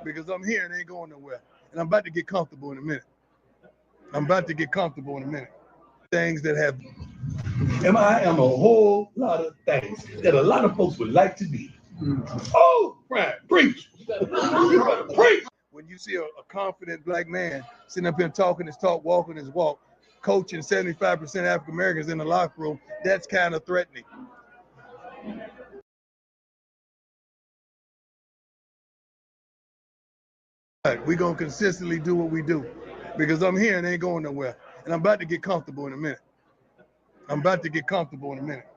Because I'm here and ain't going nowhere. And I'm about to get comfortable in a minute. I'm about to get comfortable in a minute. Things that have. And I am a whole lot of things that a lot of folks would like to be. Oh, right, preach. You better preach. When you see a confident black man sitting up here talking his talk, walking his walk, coaching 75% African Americans in the locker room, that's kind of threatening. We're going to consistently do what we do because I'm here and ain't going nowhere. And I'm about to get comfortable in a minute. I'm about to get comfortable in a minute.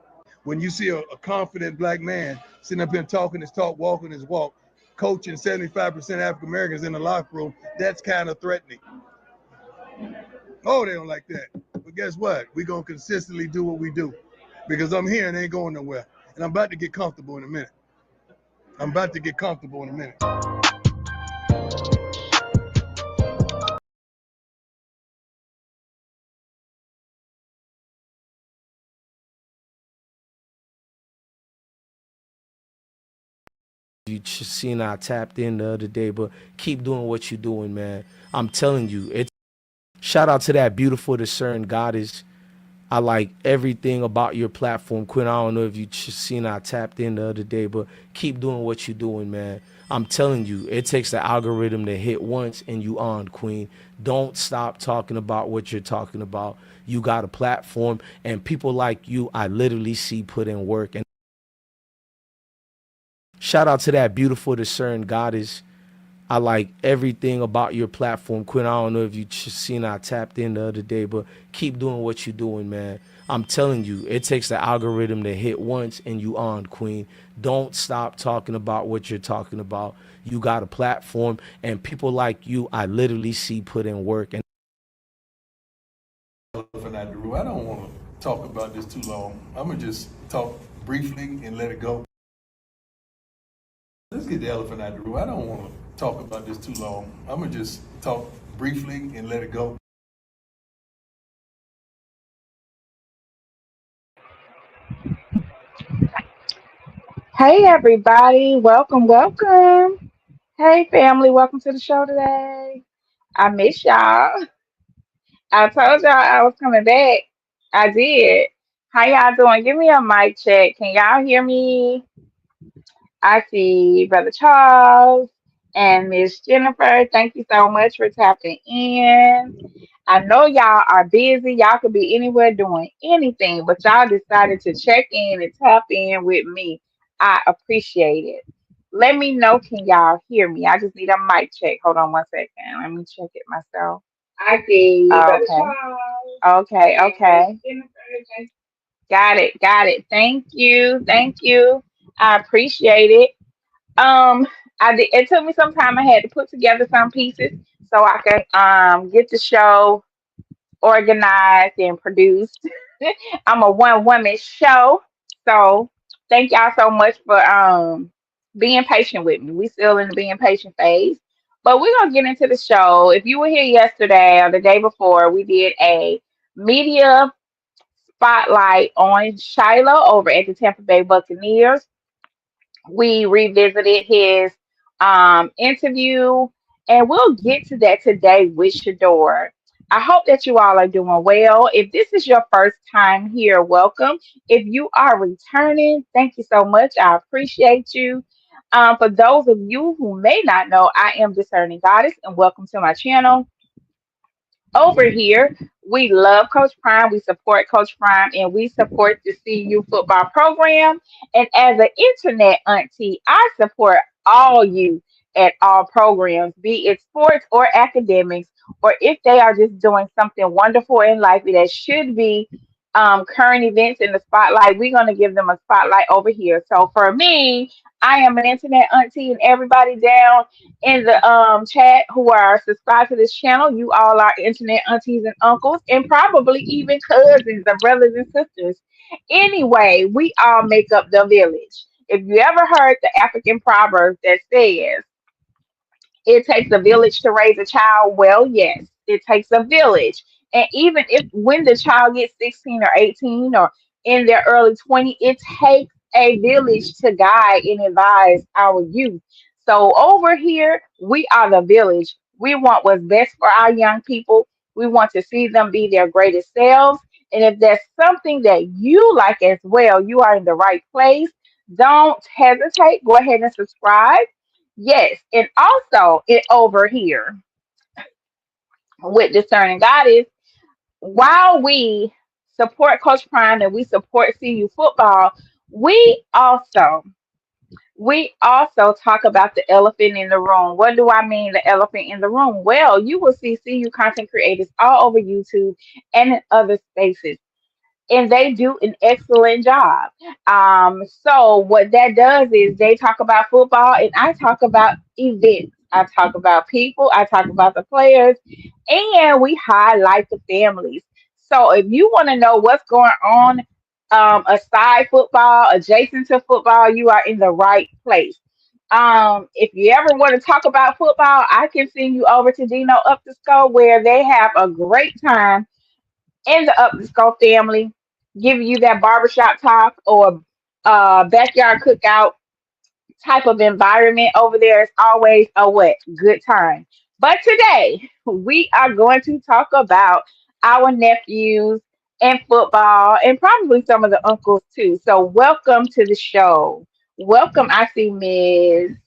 When you see a confident black man sitting up here talking his talk, walking his walk, coaching 75% African Americans in the locker room, that's kind of threatening. Oh, they don't like that. But guess what? We're going to consistently do what we do because I'm here and ain't going nowhere. And I'm about to get comfortable in a minute. I'm about to get comfortable in a minute. You seen I tapped in the other day, but keep doing what you're doing, man. I'm telling you, it's shout out to that beautiful discerned goddess I like everything about your platform, Quinn. I don't know if you seen I tapped in the other day, but keep doing what you're doing, man. I'm telling you, it takes the algorithm to hit once and you on, Queen. Don't stop talking about what you're talking about. You got a platform, and people like you, I literally see put in work. And shout out to that beautiful discerned goddess. I like everything about your platform, Quinn. I don't know if you seen I tapped in the other day, but keep doing what you're doing, man. I'm telling you, it takes the algorithm to hit once and you on, Queen. Don't stop talking about what you're talking about. You got a platform, and people like you, I literally see put in work. And Elephant out the room. I don't want to talk about this too long. I'm gonna just talk briefly and let it go. Let's get the elephant out the room. I don't want to talk about this too long. I'm gonna just talk briefly and let it go. Hey everybody, welcome, welcome. Hey family, welcome to the show today. I miss y'all. I told y'all I was coming back. I did. How y'all doing? Give me a mic check. Can y'all hear me? I see Brother Charles and Miss Jennifer. Thank you so much for tapping in. I know y'all are busy. Y'all could be anywhere doing anything, but y'all decided to check in and tap in with me. I appreciate it. Let me know, can y'all hear me? I just need a mic check. Hold on one second. Let me check it myself. I see Brother Okay. Charles Okay. and Okay. Jennifer. Got it. Got it. Thank you. Thank you. I appreciate it. Um, I did. It took me some time. I had to put together some pieces so I could get the show organized and produced. I'm a one woman show, so thank y'all so much for being patient with me. We still in the being patient phase, but we're gonna get into the show. If you were here yesterday or the day before, we did a media spotlight on Shiloh over at the Tampa Bay Buccaneers. We revisited his interview, and we'll get to that today with Shedeur. I hope that you all are doing well. If this is your first time here, welcome. If you are returning, thank you so much. I appreciate you. For those of you who may not know, I am Discerning Goddess, and welcome to my channel. Over here, we love Coach Prime. We support Coach Prime, and we support the CU football program. And as an internet auntie, I support all you at all programs, be it sports or academics, or if they are just doing something wonderful in life that should be current events in the spotlight. We're going to give them a spotlight over here. So for me, I am an internet auntie, and everybody down in the chat who are subscribed to this channel, you all are internet aunties and uncles, and probably even cousins or brothers and sisters. Anyway, we all make up the village. If you ever heard the African proverb that says, it takes a village to raise a child. Well, yes, it takes a village. And even if when the child gets 16 or 18 or in their early 20s, it takes a village to guide and advise our youth. So over here, we are the village. We want what's best for our young people. We want to see them be their greatest selves. And if there's something that you like as well, you are in the right place. Don't hesitate. Go ahead and subscribe. Yes, and also it over here with Discerning Goddess, while we support Coach Prime and we support CU football, we also we also talk about the elephant in the room. What do I mean, the elephant in the room? Well, you will see CU content creators all over YouTube and in other spaces, and they do an excellent job. So what that does is they talk about football, and I talk about events. I talk about people. I talk about the players, and we highlight the families. So if you want to know what's going on aside football, adjacent to football, you are in the right place. If you ever want to talk about football, I can send you over to Dino Up the Score, where they have a great time in the Up the Score family, giving you that barbershop talk or backyard cookout type of environment over there. Is always a what? Good time. But today we are going to talk about our nephews and football, and probably some of the uncles too. So welcome to the show. Welcome. I see Ms.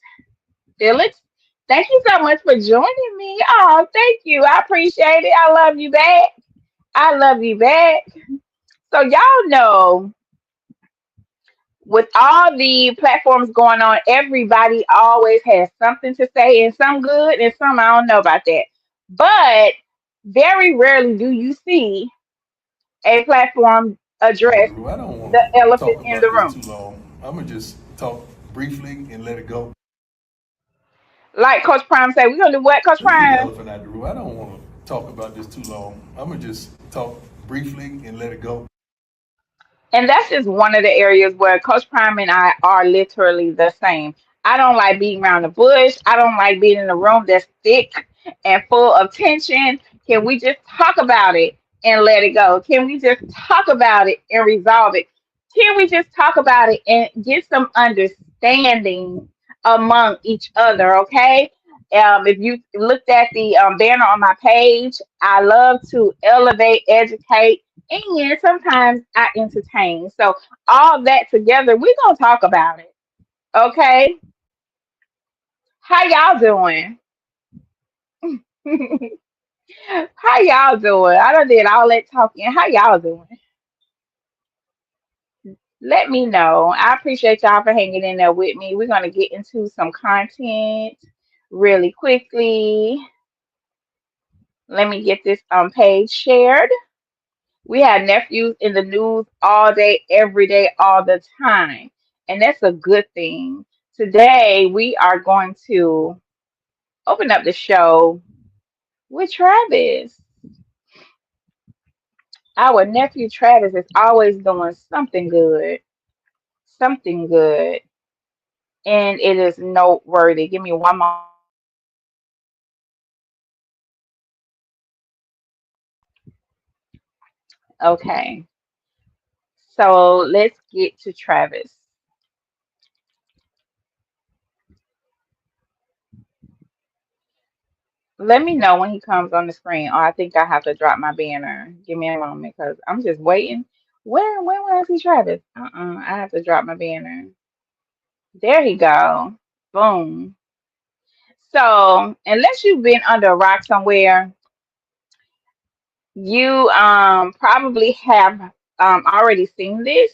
Felix. Thank you so much for joining me. Oh, thank you. I appreciate it. I love you back. I love you back. So y'all know, with all the platforms going on, everybody always has something to say, and some good and some I don't know about that. But very rarely do you see a platform address I don't want the to elephant talk in the about this room. too long. I'm gonna just talk briefly and let it go. Like Coach Prime said, we're gonna do what, Coach Let's get the Prime? elephant out the room. I don't want to talk about this too long. I'm gonna just talk briefly and let it go. And that's just one of the areas where Coach Prime and I are literally the same. I don't like being around the bush. I don't like being in a room that's thick and full of tension. Can we just talk about it and let it go? Can we just talk about it and resolve it? Can we just talk about it and get some understanding among each other? Okay. If you looked at the banner on my page, I love to elevate, educate, and sometimes I entertain. So all that together, we're gonna talk about it. Okay. How y'all doing? How y'all doing? I done did all that talking. How y'all doing? Let me know. I appreciate y'all for hanging in there with me. We're gonna get into some content really quickly. Let me get this page shared. We have nephews in the news all day, every day, all the time. And that's a good thing. Today, we are going to open up the show with Travis. Our nephew Travis is always doing something good, something good, and it is noteworthy. Give me one more. Okay, so let's get to Travis. Let me know when he comes on the screen. Oh, I think I have to drop my banner. Give me a moment because I'm just waiting. When will I see Travis? I have to drop my banner. There he go. Boom. So, unless you've been under a rock somewhere, you probably have already seen this.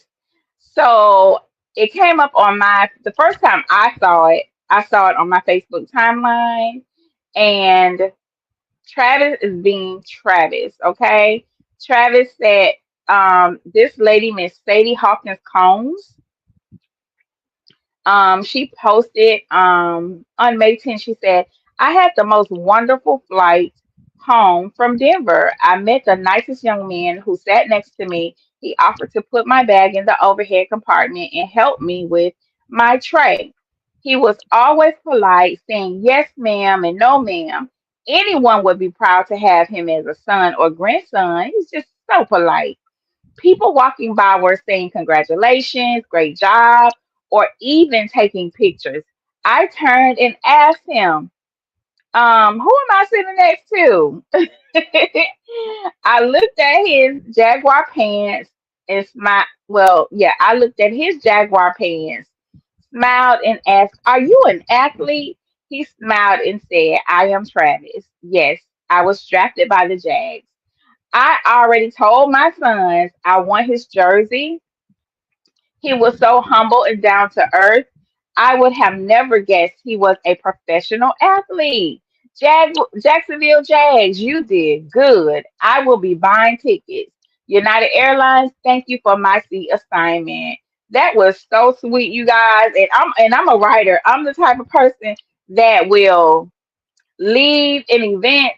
So, it came up on the first time I saw it on my Facebook timeline, and Travis is being Travis, okay? Travis said, this lady, Miss Sadie Hawkins Combs, she posted on May 10th, she said, I had the most wonderful flight home from Denver. I met the nicest young man who sat next to me. He offered to put my bag in the overhead compartment and help me with my tray. He was always polite, saying yes, ma'am, and no, ma'am. Anyone would be proud to have him as a son or grandson. He's just so polite. People walking by were saying congratulations, great job, or even taking pictures. I turned and asked him, who am I sitting next to? I looked at his Jaguar pants and smiled. Well, yeah, I looked at his Jaguar pants, smiled, and asked, are you an athlete? He smiled and said, I am Travis. Yes, I was drafted by the Jags. I already told my sons I want his jersey. He was so humble and down to earth. I would have never guessed he was a professional athlete. Jacksonville Jags, you did good. I will be buying tickets. United Airlines, thank you for my seat assignment. That was so sweet, you guys. And I'm a writer. I'm the type of person that will leave an event,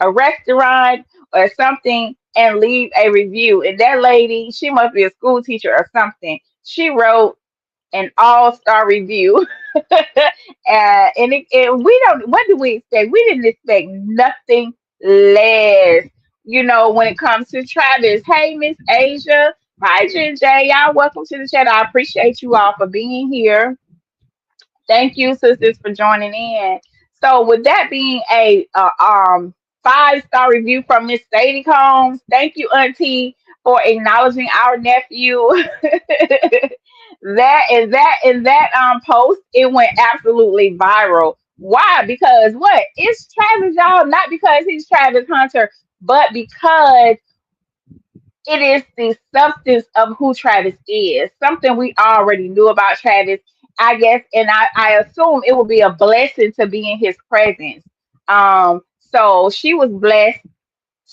a restaurant, or something, and leave a review. And that lady, she must be a school teacher or something. She wrote an all-star review. And we don't, what do we expect? We didn't expect nothing less. When it comes to Travis. Hey, Miss Asia. Hi, Jen J. Y'all, welcome to the chat. I appreciate you all for being here. Thank you, sisters, for joining in. So, with that being a 5-star review from Miss Sadie Combs, thank you, Auntie. for acknowledging our nephew. that post, it went absolutely viral. Why? Because what? It's Travis, y'all. Not because he's Travis Hunter, but because it is the substance of who Travis is. Something we already knew about Travis, I guess, and I assume it would be a blessing to be in his presence. So she was blessed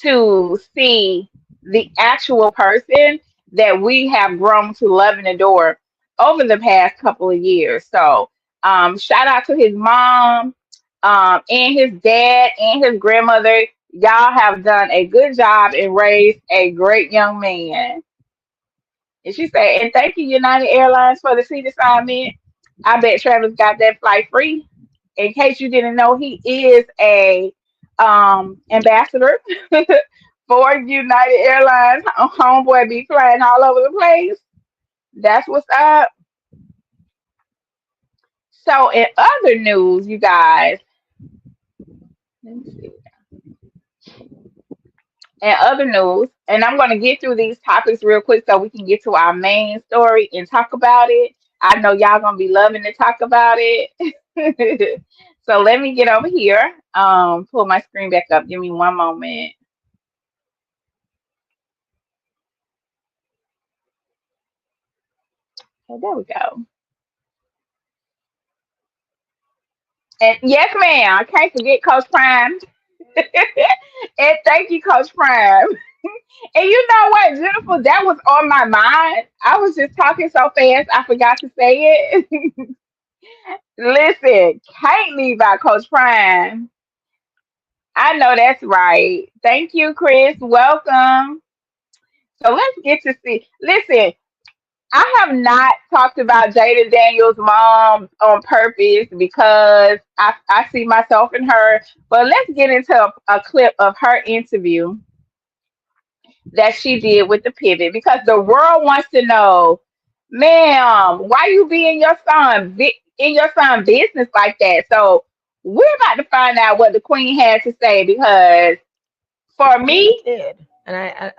to see the actual person that we have grown to love and adore over the past couple of years. So shout out to his mom, and his dad and his grandmother. Y'all have done a good job and raised a great young man. And she said, and thank you, United Airlines, for the seat assignment. I bet Travis got that flight free. In case you didn't know, he is a ambassador for United Airlines. Homeboy be flying all over the place. That's what's up. So in other news, you guys, let me see. In other news, and I'm going to get through these topics real quick so we can get to our main story and talk about it. I know y'all going to be loving to talk about it. So let me get over here. Pull my screen back up. Give me one moment. Okay, there we go. And yes, ma'am. I can't forget Coach Prime. And thank you, Coach Prime. And you know what, Jennifer? That was on my mind. I was just talking so fast, I forgot to say it. Listen, can't leave out Coach Prime. I know that's right. Thank you, Chris. Welcome. So let's get to see. Listen, I have not talked about Jada Daniels' mom on purpose because I see myself in her. But let's get into a clip of her interview that she did with the pivot because the world wants to know, ma'am, why you be in your son business like that? So we're about to find out what the queen had to say because for He's a me, kid, and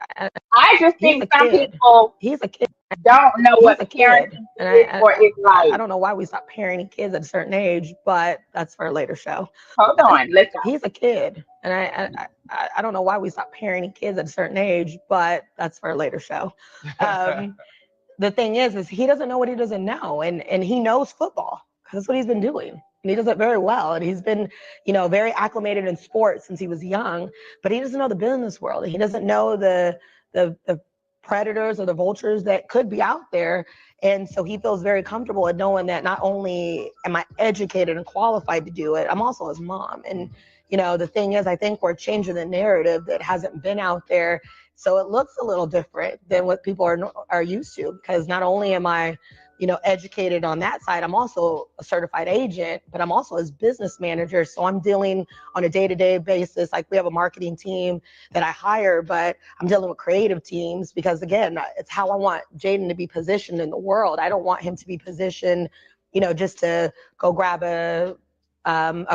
I just he's a think some kid. people He's a kid. don't know He's what a kid, parenting and is or is I like. don't know why we stop parenting kids at a certain age, but that's for a later show. Hold on, let's go. He's a kid, and I don't know why we stop parenting kids at a certain age, but that's for a later show. The thing is he doesn't know what he doesn't know, and he knows football because that's what he's been doing, and he does it very well, and he's been, very acclimated in sports since he was young, but he doesn't know the business world. He doesn't know the predators or the vultures that could be out there, and so he feels very comfortable in knowing that not only am I educated and qualified to do it, I'm also his mom. And the thing is, I think we're changing the narrative that hasn't been out there, so it looks a little different than what people are used to, because not only am I, educated on that side, I'm also a certified agent, but I'm also his business manager. So I'm dealing on a day-to-day basis. Like, we have a marketing team that I hire, but I'm dealing with creative teams because, again, it's how I want Jaden to be positioned in the world. I don't want him to be positioned, just to go grab a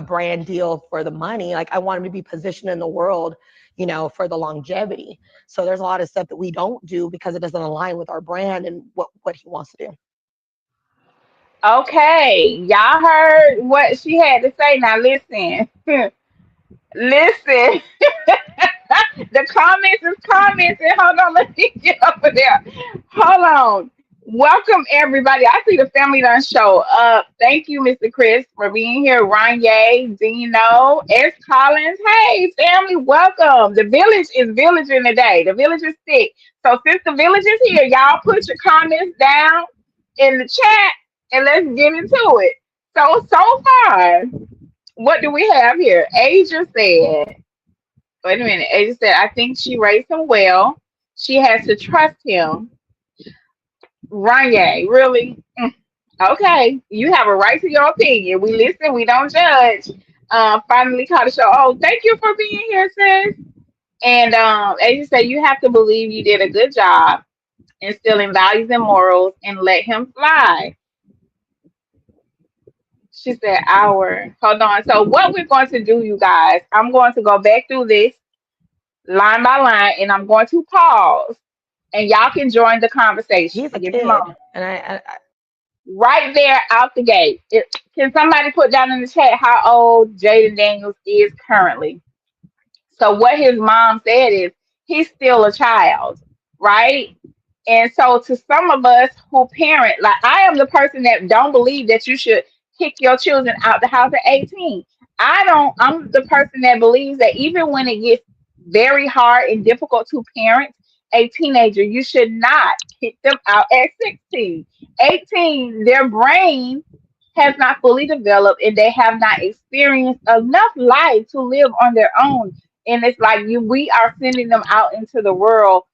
brand deal for the money. Like, I want him to be positioned in the world, for the longevity. So there's a lot of stuff that we don't do because it doesn't align with our brand and what he wants to do. Okay, y'all heard what she had to say. Now listen. Listen. The comments is commenting. Hold on, let me get over there. Hold on. Welcome everybody. I see the family done show up. Thank you, Mr. Chris, for being here. Ranye, Dino, S. Collins. Hey, family, welcome. The village is villaging today. The village is sick. So since the village is here, y'all put your comments down in the chat and let's get into it. So far, what do we have here? Asia said, wait a minute. Asia said, I think she raised him well. She has to trust him. Ranye, really? Okay. You have a right to your opinion. We listen, we don't judge. Finally caught the show. Oh, thank you for being here, sis. And Asia said, you have to believe you did a good job instilling values and morals and let him fly. She said, hold on. So what we're going to do, you guys, I'm going to go back through this line by line and I'm going to pause and y'all can join the conversation. He's a Give me a kid, moment. and Right there out the gate. Can somebody put down in the chat how old Jaden Daniels is currently? So what his mom said is he's still a child, right? And so to some of us who parent, like I am the person that don't believe that you should kick your children out the house at 18. I'm the person that believes that even when it gets very hard and difficult to parent a teenager, you should not kick them out at 16. 18, their brain has not fully developed and they have not experienced enough life to live on their own. And it's like we are sending them out into the world,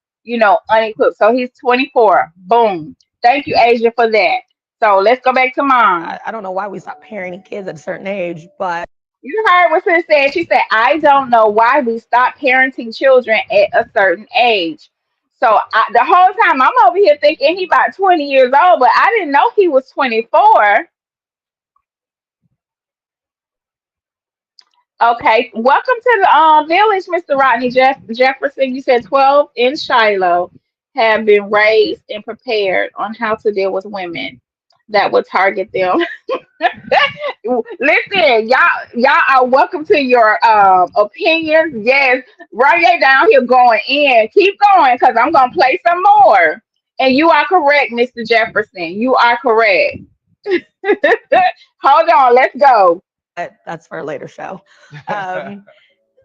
unequipped. So he's 24. Boom. Thank you, Asia, for that. So let's go back to mom. I don't know why we stop parenting kids at a certain age, but You heard what sis said. She said, I don't know why we stop parenting children at a certain age. So the whole time I'm over here thinking he about 20 years old, but I didn't know he was 24. Okay, welcome to the village, Mr. Rodney Jefferson. You said 12 in Shiloh have been raised and prepared on how to deal with women that would target them. Listen, y'all are welcome to your opinions. Yes, Ronye down here going in. Keep going, because I'm gonna play some more. And you are correct, Mr. Jefferson. You are correct. Hold on, let's go. that's for a later show.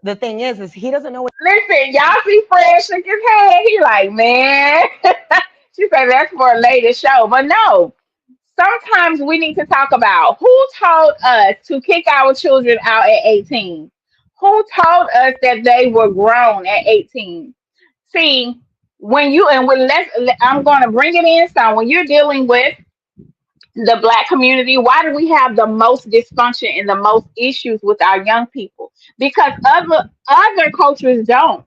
The thing is he doesn't know what. Listen, y'all see Fred shook his head. He like, man. She said that's for a later show. But no, sometimes we need to talk about who told us to kick our children out at 18. Who told us that they were grown at 18? See, I'm going to bring it in. So when you're dealing with the Black community, why do we have the most dysfunction and the most issues with our young people? Because other cultures don't.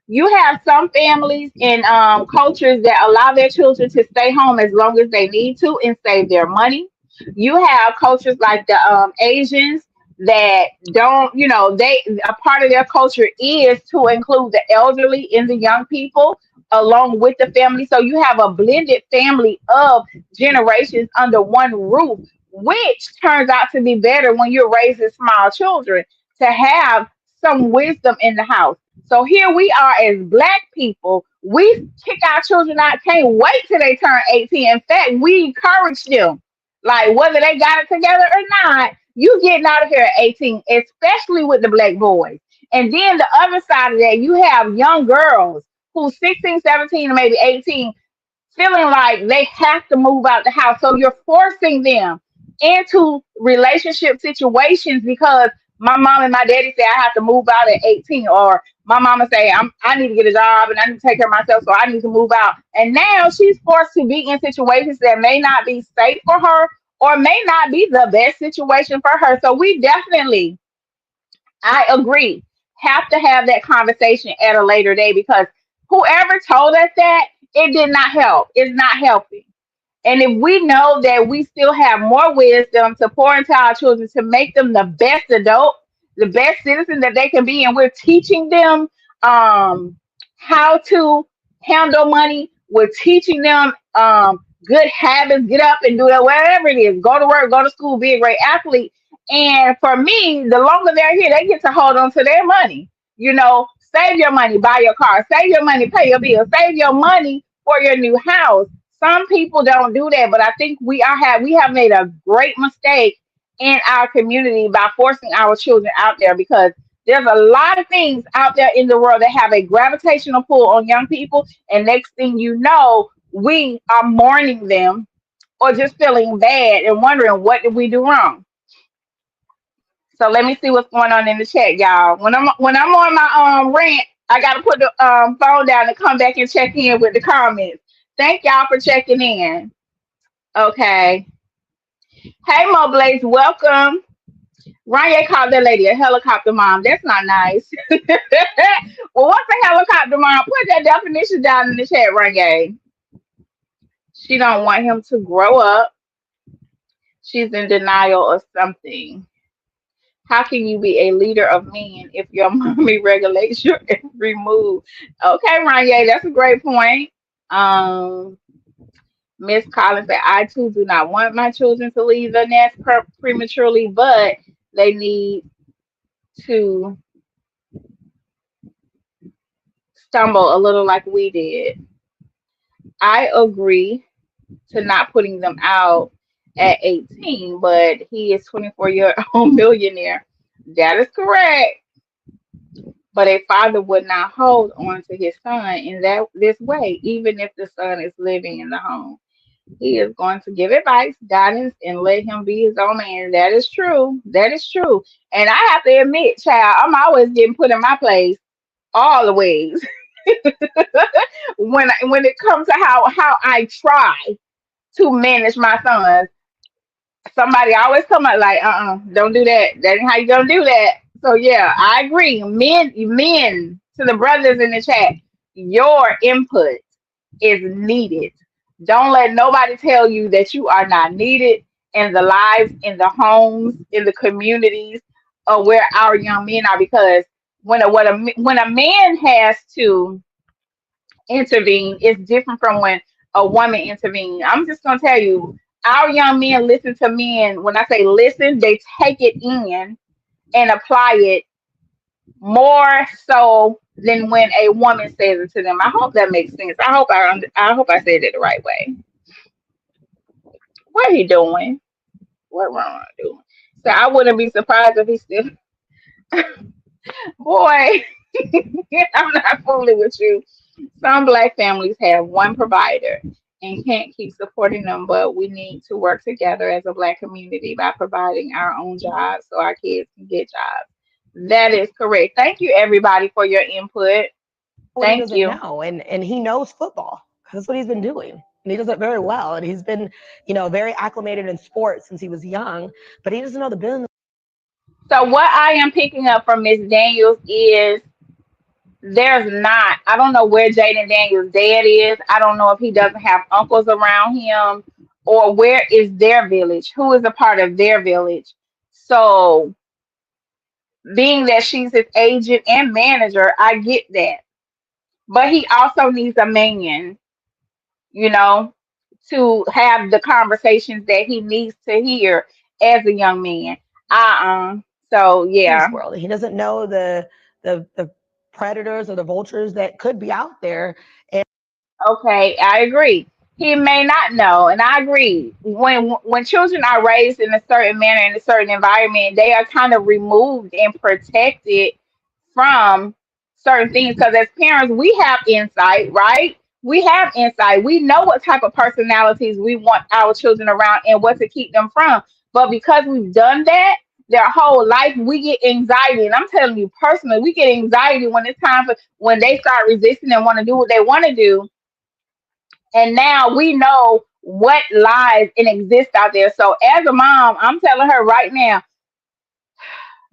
You have some families and cultures that allow their children to stay home as long as they need to and save their money. You have cultures like the Asians that don't, they a part of their culture is to include the elderly in the young people along with the family. So you have a blended family of generations under one roof, which turns out to be better when you're raising small children to have some wisdom in the house. So here we are as Black people. We kick our children out, can't wait till they turn 18. In fact, we encourage them, like whether they got it together or not, you getting out of here at 18, especially with the Black boys. And then the other side of that, you have young girls who's 16, 17, or maybe 18, feeling like they have to move out the house. So you're forcing them into relationship situations because my mom and my daddy say I have to move out at 18, or my mama say I need to get a job and I need to take care of myself, so I need to move out. And now she's forced to be in situations that may not be safe for her or may not be the best situation for her. So we definitely, I agree, have to have that conversation at a later day, because whoever told us that, it did not help. It's not helping. And if we know that we still have more wisdom to pour into our children to make them the best adult, the best citizen that they can be, and we're teaching them how to handle money, we're teaching them good habits, get up and do that, whatever it is, go to work, go to school, be a great athlete. And for me, the longer they're here, they get to hold on to their money. Save your money, buy your car, save your money, pay your bills, save your money for your new house. Some people don't do that, but I think we have made a great mistake in our community by forcing our children out there, because there's a lot of things out there in the world that have a gravitational pull on young people, and next thing you know, we are mourning them or just feeling bad and wondering what did we do wrong. So let me see what's going on in the chat, y'all. When I'm on my rant, I gotta put the phone down and come back and check in with the comments. Thank y'all for checking in. Okay. Hey, Mo Blaze, welcome. Ranye called that lady a helicopter mom. That's not nice. Well, what's a helicopter mom? Put that definition down in the chat, Ranye. She don't want him to grow up. She's in denial of something. How can you be a leader of men if your mommy regulates your every move? Okay, Ranye, that's a great point. Miss Collins said, I too do not want my children to leave the nest prematurely, but they need to stumble a little like we did. I agree to not putting them out at 18, but he is 24-year-old millionaire. That is correct. But a father would not hold on to his son in this way, even if the son is living in the home. He is going to give advice, guidance, and let him be his own man. That is true. That is true. And I have to admit, child, I'm always getting put in my place all the ways when it comes to how I try to manage my sons. Somebody always come up like, don't do that. That ain't how you gonna do that. So yeah, I agree. Men to the brothers in the chat, your input is needed. Don't let nobody tell you that you are not needed in the lives, in the homes, in the communities, or where our young men are. Because when a man has to intervene, it's different from when a woman intervenes. I'm just gonna tell you, our young men listen to men. When I say listen, they take it in and apply it more so than when a woman says it to them. I hope that makes sense. I hope I said it the right way. What he doing? What wrong doing? So I wouldn't be surprised if he still boy, I'm not fooling with you. Some black families have one provider and can't keep supporting them, but we need to work together as a black community by providing our own jobs so our kids can get jobs. That is correct. Thank you, everybody, for your input. What he Thank doesn't you. know, and he knows football. That's what he's been doing, and he does it very well. And he's been, very acclimated in sports since he was young, but he doesn't know the business. So what I am picking up from Miss Daniels is I don't know where Jaden Daniels' dad is. I don't know if he doesn't have uncles around him or where is their village, who is a part of their village. So being that she's his agent and manager, I get that. But he also needs a man, you know, to have the conversations that he needs to hear as a young man. Uh-uh. So yeah. World. He doesn't know the predators or the vultures that could be out there. And Okay, I agree. He may not know, and I agree. When children are raised in a certain manner in a certain environment, they are kind of removed and protected from certain things. Because as parents, we have insight, right? We have insight. We know what type of personalities we want our children around and what to keep them from. But because we've done that their whole life, we get anxiety. And I'm telling you personally, we get anxiety when it's time for when they start resisting and want to do what they want to do, and now we know what lies and exist out there. So as a mom, I'm telling her right now,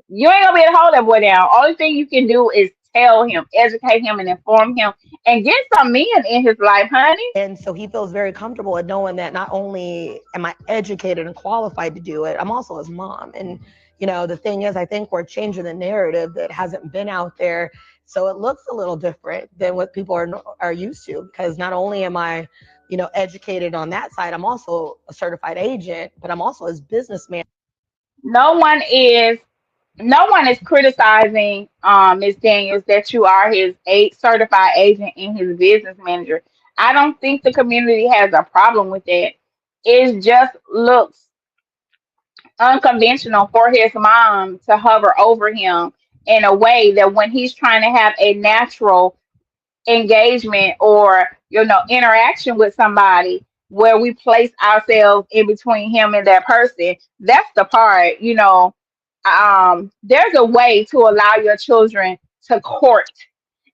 you ain't gonna be able to hold that boy down. Only thing you can do is tell him, educate him, and inform him, and get some men in his life, honey. And so he feels very comfortable at knowing that not only am I educated and qualified to do it, I'm also his mom. And the thing is, I think we're changing the narrative that hasn't been out there, so it looks a little different than what people are used to. Because not only am I, educated on that side, I'm also a certified agent, but I'm also his businessman. No one is criticizing Ms. Daniels that you are his certified agent and his business manager. I don't think the community has a problem with that. It just looks unconventional for his mom to hover over him in a way that when he's trying to have a natural engagement or interaction with somebody where we place ourselves in between him and that person, that's the part. There's a way to allow your children to court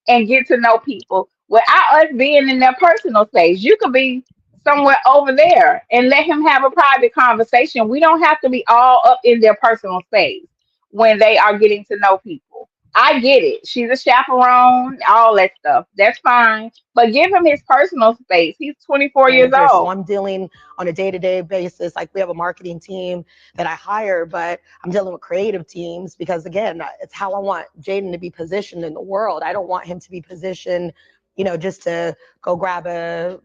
and get to know people without us being in their personal space. You could be somewhere over there and let him have a private conversation. We don't have to be all up in their personal space when they are getting to know people. I get it. She's a chaperone, all that stuff. That's fine. But give him his personal space. He's 24 years Manager, so old. I'm dealing on a day-to-day basis. Like, we have a marketing team that I hire, but I'm dealing with creative teams because, again, it's how I want Jaden to be positioned in the world. I don't want him to be positioned just to go grab a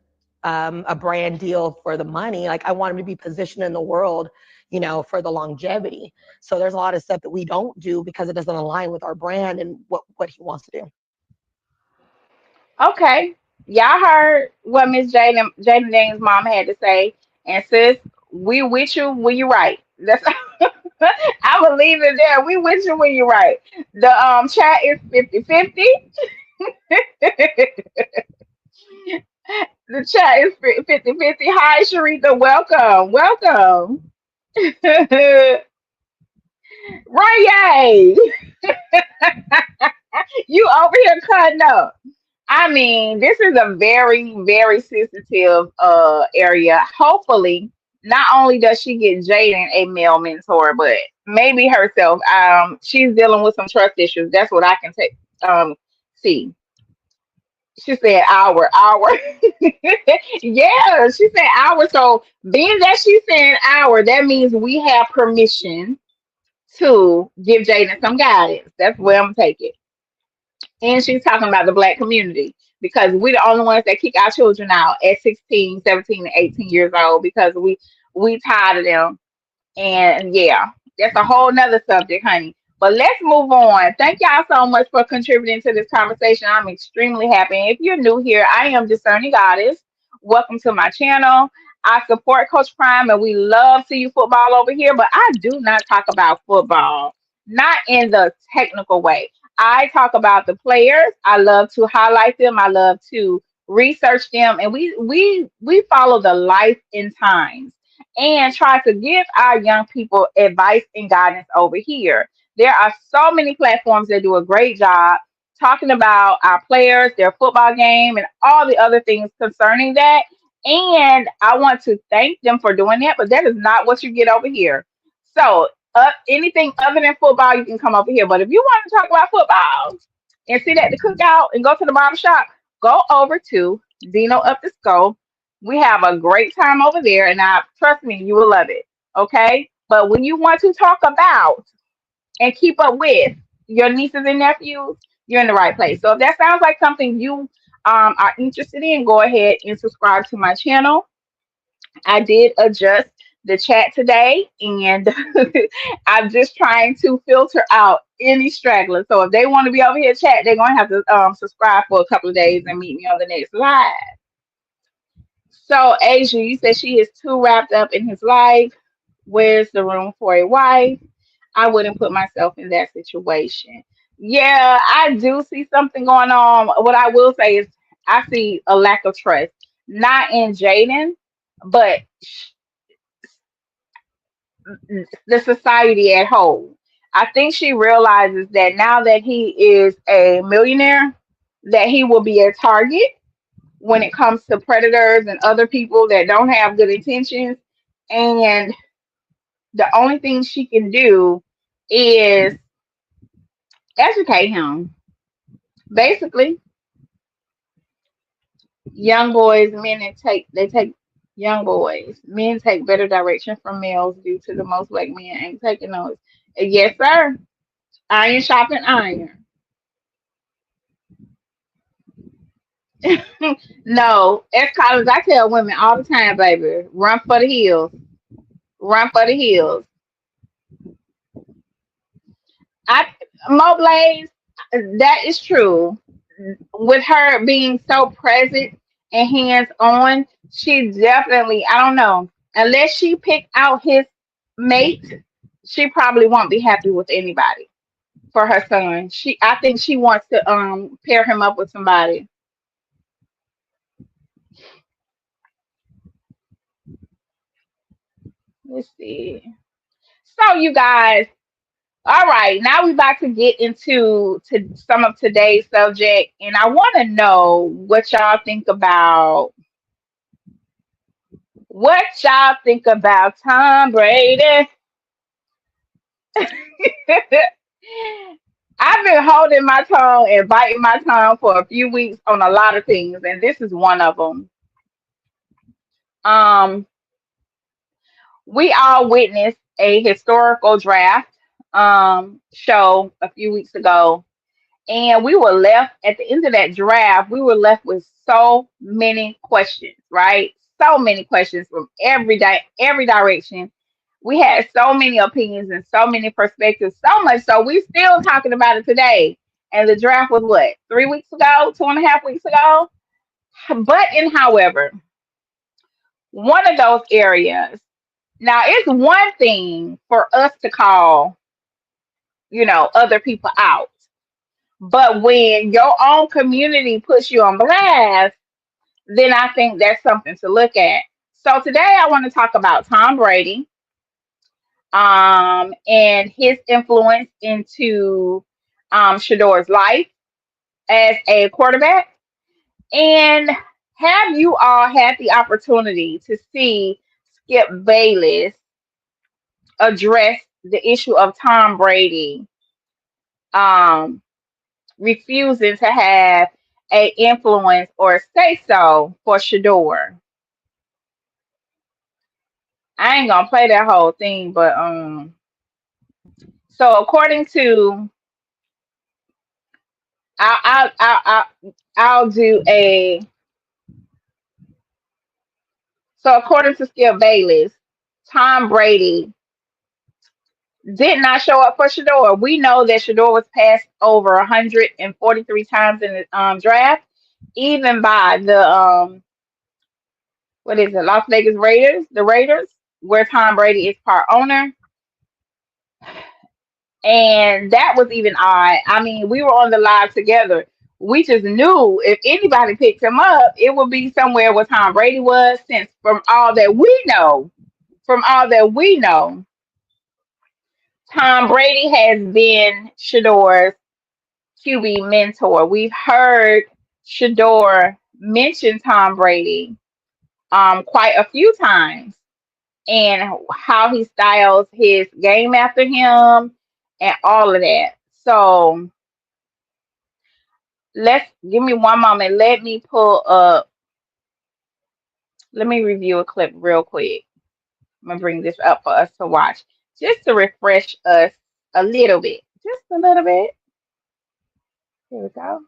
brand deal for the money. Like, I want him to be positioned in the world, for the longevity. So there's a lot of stuff that we don't do because it doesn't align with our brand and what he wants to do. Okay. Y'all heard what Miss Jaden Daniels' mom had to say. And sis, we with you when you right. That's I believe it there. We with you when you right. The chat is 50-50. The chat is 50-50. Hi Sharita, welcome. Welcome. Right, you over here cutting up. I mean, this is a very, very sensitive area. Hopefully, not only does she get Jaden a male mentor, but maybe herself. She's dealing with some trust issues. That's what I can take see. She said hour. Yeah, she said hour. So being that she's saying hour, that means we have permission to give Jaden some guidance. That's where I'm taking. And she's talking about the black community because we're the only ones that kick our children out at 16, 17, and 18 years old because we tired of them. And yeah, that's a whole nother subject, honey. But let's move on. Thank y'all so much for contributing to this conversation. I'm extremely happy. And if you're new here, I am Discerning Goddess. Welcome to my channel. I support Coach Prime and we love CU football over here, but I do not talk about football, not in the technical way. I talk about the players. I love to highlight them. I love to research them, and we follow the life in times and try to give our young people advice and guidance over here. There are so many platforms that do a great job talking about our players, their football game, and all the other things concerning that. And I want to thank them for doing that, but that is not what you get over here. So, anything other than football, you can come over here. But if you want to talk about football and sit at the cookout and go to the barber shop, go over to Dino Up the Scope. We have a great time over there, and I trust me, you will love it. Okay. But when you want to talk about and keep up with your nieces and nephews, you're in the right place. So if that sounds like something you are interested in, go ahead and subscribe to my channel. I did adjust the chat today, and I'm just trying to filter out any stragglers. So if they want to be over here chat, they're gonna have to subscribe for a couple of days and meet me on the next live. So Asia, you said she is too wrapped up in his life. Where's the room for a wife? I wouldn't put myself in that situation. Yeah, I do see something going on. What I will say is I see a lack of trust, not in Jaden, but the society at whole. I think she realizes that now that he is a millionaire, that he will be a target when it comes to predators and other people that don't have good intentions. And the only thing she can do is educate him. Basically, young boys, they take young boys. Men take better direction from males due to the most black men ain't taking those. Yes, sir. Iron sharpen iron. No, as college, I tell women all the time, baby, run for the hills. Run for the hills. I Mo Blaze, that is true. With her being so present and hands on, she definitely, I don't know, unless she picked out his mate, she probably won't be happy with anybody for her son. I think she wants to pair him up with somebody. Let's see. So you guys, all right, now we're about to get into some of today's subject, and I want to know what y'all think about Tom Brady. I've been holding my tongue and biting my tongue for a few weeks on a lot of things, and this is one of them. Um, we all witnessed a historical draft show a few weeks ago, And we were left at the end of that draft, we were left with so many questions, right? So many questions from every direction. We had so many opinions and so many perspectives, so much so we still talking about it today. And the draft was what, 3 weeks ago, 2.5 weeks ago? But in however, one of those areas, now it's one thing for us to call, other people out. But when your own community puts you on blast, then I think that's something to look at. So today I want to talk about Tom Brady, and his influence into Shedeur's life as a quarterback. And have you all had the opportunity to see Skip Bayless address the issue of Tom Brady um, refusing to have a influence or say so for Shedeur? I ain't gonna play that whole thing, but so according to I'll do a so according to Skip Bayless, Tom Brady did not show up for Shedeur. We know that Shedeur was passed over 143 times in the draft, even by the what is it, Las Vegas Raiders, the Raiders, where Tom Brady is part owner. And that was even odd. I mean, we were on the live together. We just knew if anybody picked him up, it would be somewhere where Tom Brady was, since from all that we know, Tom Brady has been Shedeur's QB mentor. We've heard Shedeur mention Tom Brady quite a few times, and how he styles his game after him and all of that. So let's give me one moment. Let me review a clip real quick. I'm gonna bring this up for us to watch just to refresh us a little bit. Just a little bit. Here we go.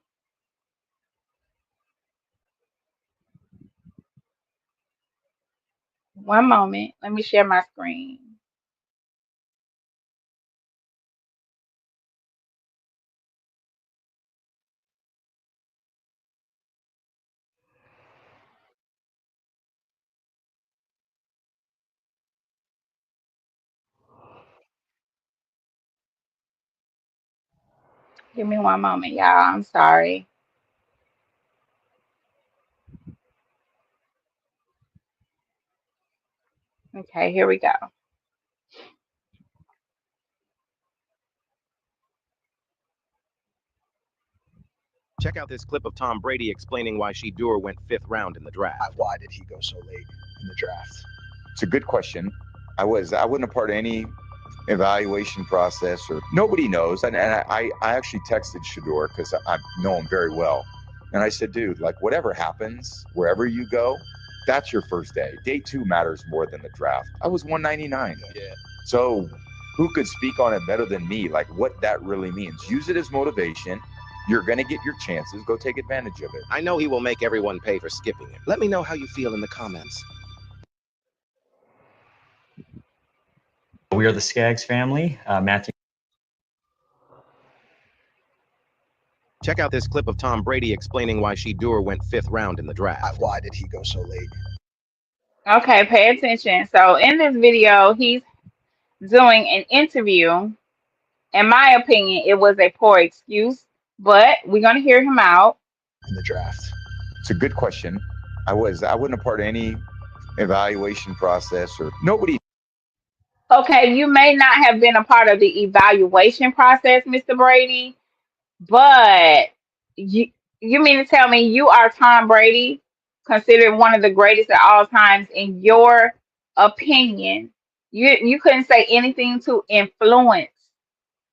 One moment. Let me share my screen. Give me one moment, y'all. I'm sorry. Okay, here we go. Check out this clip of Tom Brady explaining why Shedeur went 5th round in the draft. Why did he go so late in the draft? It's a good question. I wasn't a part of any evaluation process, or nobody knows. And I actually texted Shedeur because I know him very well. And I said, dude, like whatever happens, wherever you go, that's your first day. Day 2 matters more than the draft. I was 199. Yeah. So who could speak on it better than me? Like what that really means. Use it as motivation. You're going to get your chances. Go take advantage of it. I know he will make everyone pay for skipping it. Let me know how you feel in the comments. We are the Skaggs family. Matthew. Check out this clip of Tom Brady explaining why Shedeur went 5th round in the draft. Why did he go so late? Okay, pay attention. So in this video, he's doing an interview. In my opinion, it was a poor excuse, but we're gonna hear him out. In the draft. It's a good question. I wasn't a part of any evaluation process, or nobody. Okay, you may not have been a part of the evaluation process, Mr. Brady, but you mean to tell me you are Tom Brady, considered one of the greatest at all times, in your opinion? You couldn't say anything to influence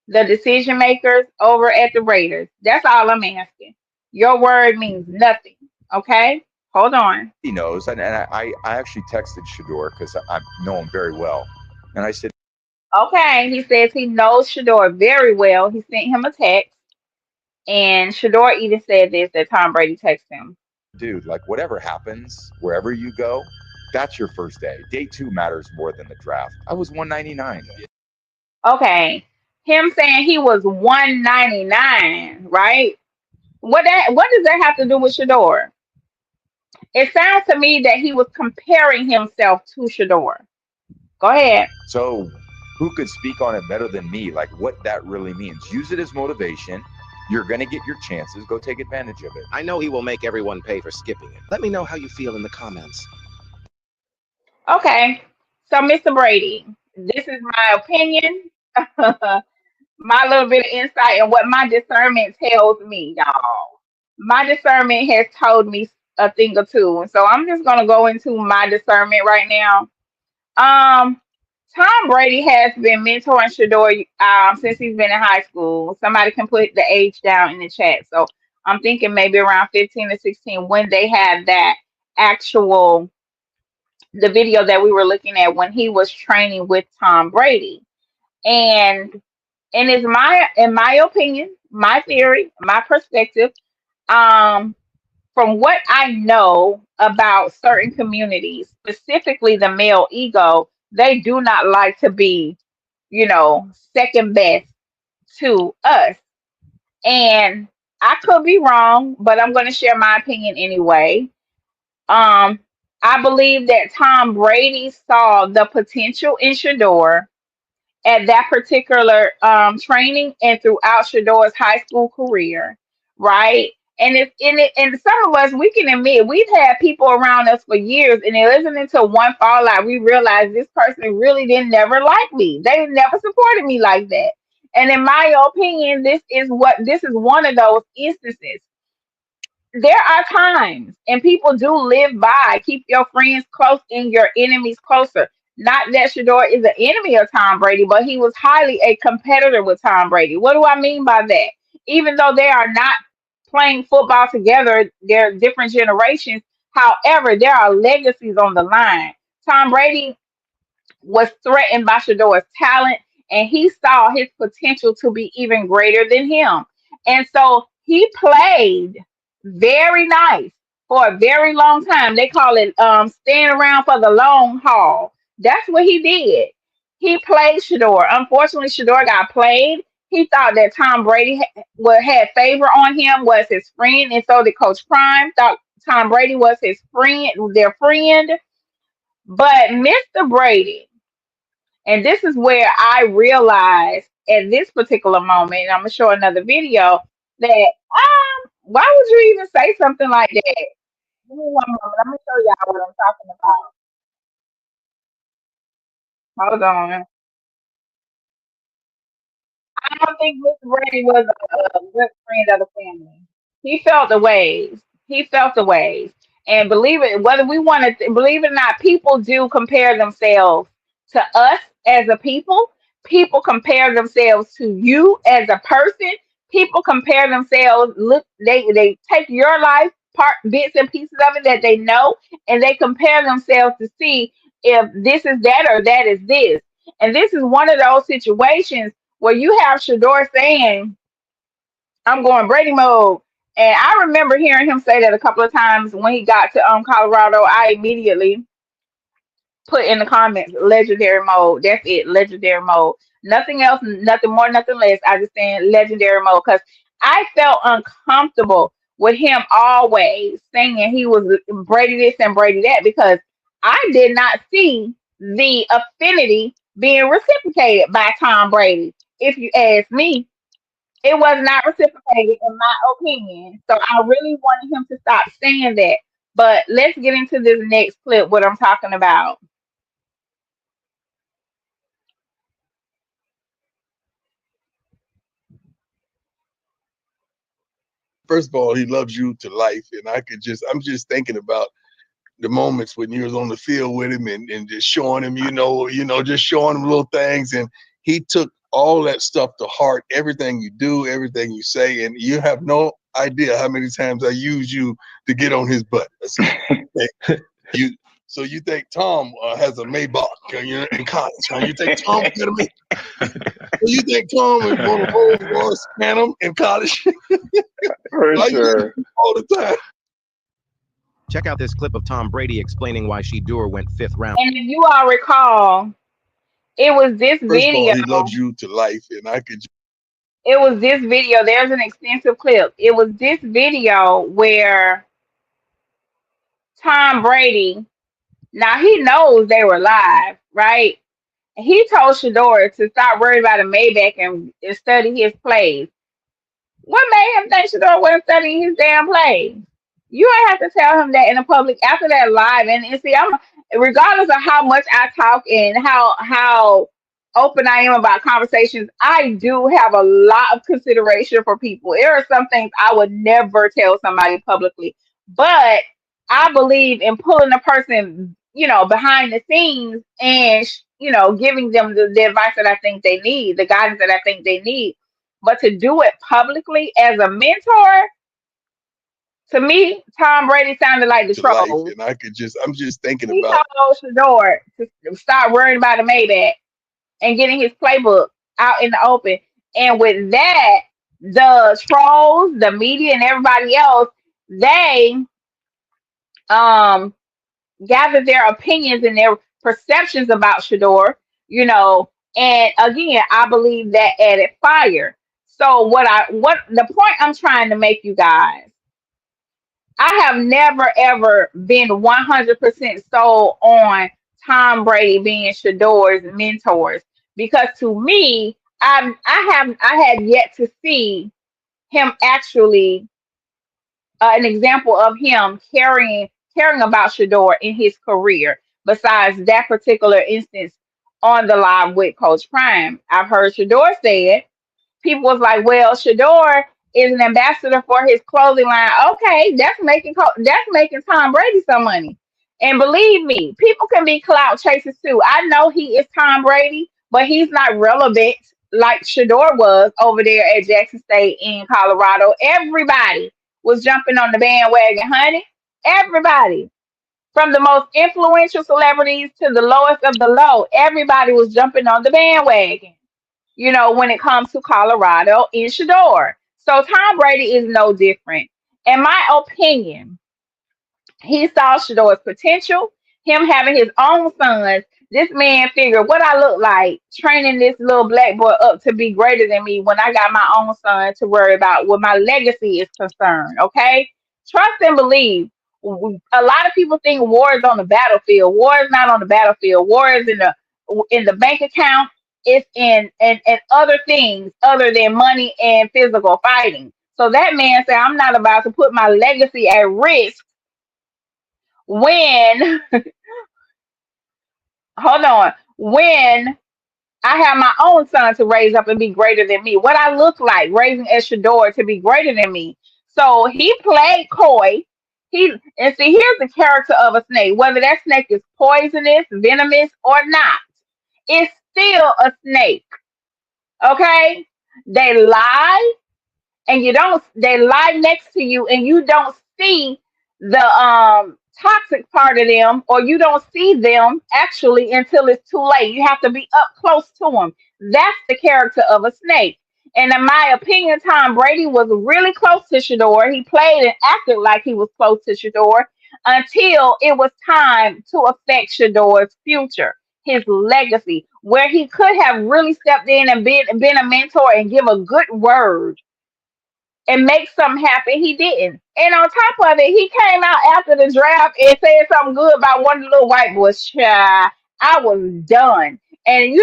the decision makers over at the Raiders. That's all I'm asking. Your word means nothing. Okay? Hold on. He knows, and I actually texted Shedeur because I know him very well. And I said, Okay, he says he knows Shedeur very well. He sent him a text. And Shedeur even said this, that Tom Brady texted him. Dude, like whatever happens, wherever you go, that's your first day. Day 2 matters more than the draft. I was 199. Okay, him saying he was 199, right? What does that have to do with Shedeur? It sounds to me that he was comparing himself to Shedeur. Go ahead. So who could speak on it better than me? Like what that really means. Use it as motivation. You're going to get your chances. Go take advantage of it. I know he will make everyone pay for skipping it. Let me know how you feel in the comments. Okay, so Mr. Brady, this is my opinion, my little bit of insight, and what my discernment tells me, y'all. My discernment has told me a thing or two, and so I'm just gonna go into my discernment right now. Um, Tom Brady has been mentoring Shedeur since he's been in high school. Somebody can put the age down in the chat. So I'm thinking maybe around 15 to 16 when they had that actual the video that we were looking at when he was training with Tom Brady. And it's in my opinion, my theory, my perspective, um, from what I know about certain communities, specifically the male ego, they do not like to be, second best to us. And I could be wrong, but I'm going to share my opinion anyway. Um, I believe that Tom Brady saw the potential in Shedeur at that particular training and throughout Shedeur's high school career, right? And it's in it, and some of us we can admit we've had people around us for years, and it isn't until one fallout we realize this person really didn't never like me. They never supported me like that. And in my opinion, this is one of those instances. There are times, and people do live by keep your friends close and your enemies closer. Not that Shedeur is an enemy of Tom Brady, but he was highly a competitor with Tom Brady. What do I mean by that? Even though they are not playing football together, they're different generations. However, there are legacies on the line. Tom Brady was threatened by Shedeur's talent, and he saw his potential to be even greater than him. And so he played very nice for a very long time. They call it staying around for the long haul. That's what he did. He played Shedeur. Unfortunately, Shedeur got played. He thought that Tom Brady had favor on him, was his friend, and so did Coach Prime. Thought Tom Brady was his friend, their friend. But Mr. Brady, and this is where I realized at this particular moment, and I'm gonna show another video that why would you even say something like that? Give me one moment. Let me show y'all what I'm talking about. Hold on. I don't think Mr. Brady was a good friend of the family. He felt the ways. He felt the ways. And believe it, whether we want to believe it or not, people do compare themselves to us as a people. People compare themselves to you as a person. People compare themselves. Look, they take your life part bits and pieces of it that they know, and they compare themselves to see if this is that or that is this. And this is one of those situations where you have Shedeur saying, I'm going Brady mode. And I remember hearing him say that a couple of times when he got to Colorado. I immediately put in the comments, legendary mode. That's it, legendary mode. Nothing else, nothing more, nothing less. I just saying legendary mode because I felt uncomfortable with him always saying he was Brady this and Brady that because I did not see the affinity being reciprocated by Tom Brady. If you ask me, it was not reciprocated in my opinion. So I really wanted him to stop saying that. But let's get into this next clip, what I'm talking about. First of all, he loves you to life, and I'm just thinking about the moments when you was on the field with him and just showing him, just showing him little things, and he took all that stuff to heart. Everything you do, everything you say, and you have no idea how many times I use you to get on his butt. So you think Tom has a Maybach in college? Huh? You think Tom got a Maybach? you think Tom is going to Rolls Royce Phantom in college? For Like, sure. all the time. Check out this clip of Tom Brady explaining why Shedeur went 5th round. And if you all recall, it was this First of all, video. he loves you to life, and I could. It was this video. There's an extensive clip. It was this video where Tom Brady, now he knows they were live, right? He told Shedeur to stop worrying about a Maybach and study his plays. What made him think Shedeur wasn't studying his damn plays? You ain't have to tell him that in the public after that live. And see, I'm regardless of how much I talk and how open I am about conversations, I do have a lot of consideration for people. There are some things I would never tell somebody publicly, but I believe in pulling a person, behind the scenes and giving them the advice that I think they need, the guidance that I think they need. But to do it publicly as a mentor, to me, Tom Brady sounded like the To life, trolls. and I'm just thinking He about. told Shedeur to stop worrying about a Maybach and getting his playbook out in the open. And with that, the trolls, the media, and everybody else, they gathered their opinions and their perceptions about Shedeur, and again, I believe that added fire. So what the point I'm trying to make, you guys, I have never ever been 100% sold on Tom Brady being Shedeur's mentors, because to me, I had yet to see him actually an example of him caring about Shedeur in his career. Besides that particular instance on the live with Coach Prime, I've heard Shedeur say it. People was like, "Well, Shedeur is an ambassador for his clothing line." Okay, that's making Tom Brady some money. And believe me, people can be clout chasers too. I know he is Tom Brady, but he's not relevant like Shedeur was over there at Jackson State in Colorado. Everybody was jumping on the bandwagon, honey. Everybody. From the most influential celebrities to the lowest of the low, everybody was jumping on the bandwagon, when it comes to Colorado in Shedeur. So Tom Brady is no different. In my opinion, he saw Shedeur's potential, him having his own sons. This man figured what I look like training this little black boy up to be greater than me when I got my own son to worry about what my legacy is concerned. Okay? Trust and believe. A lot of people think war is on the battlefield. War is not on the battlefield. War is in the bank account. It's in other things other than money and physical fighting. So that man said, I'm not about to put my legacy at risk when hold on, when I have my own son to raise up and be greater than me, what I look like raising as Shedeur to be greater than me. So he played coy. And see, here's the character of a snake. Whether that snake is poisonous, venomous, or not, it's still a snake. Okay? They lie, and they lie next to you, and you don't see the toxic part of them, or you don't see them actually until it's too late. You have to be up close to them. That's the character of a snake. And in my opinion, Tom Brady was really close to Shedeur. He played and acted like he was close to Shedeur until it was time to affect Shedeur's future, his legacy, where he could have really stepped in and been a mentor and give a good word and make something happen. He didn't. And on top of it, he came out after the draft and said something good about one of the little white boys. Child, I was done. And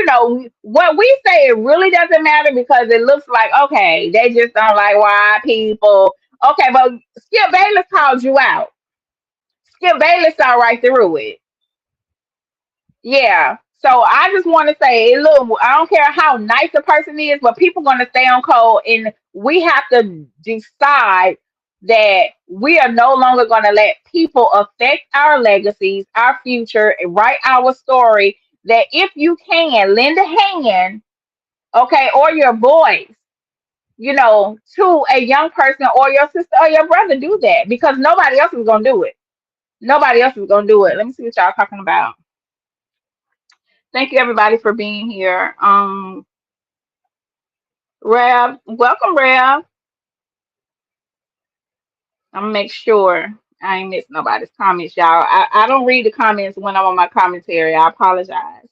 what we say, it really doesn't matter because it looks like, okay, they just don't like white people. Okay, but Skip Bayless called you out. Skip Bayless saw right through it. Yeah. So I just want to say, look, I don't care how nice a person is, but people going to stay on code, and we have to decide that we are no longer going to let people affect our legacies, our future, and write our story. That if you can lend a hand, okay, or your voice, to a young person or your sister or your brother, do that because nobody else is going to do it. Nobody else is going to do it. Let me see what y'all talking about. Thank you everybody for being here. Rev, welcome, Rev. I'm gonna make sure I ain't missed nobody's comments, y'all. I don't read the comments when I'm on my commentary. I apologize.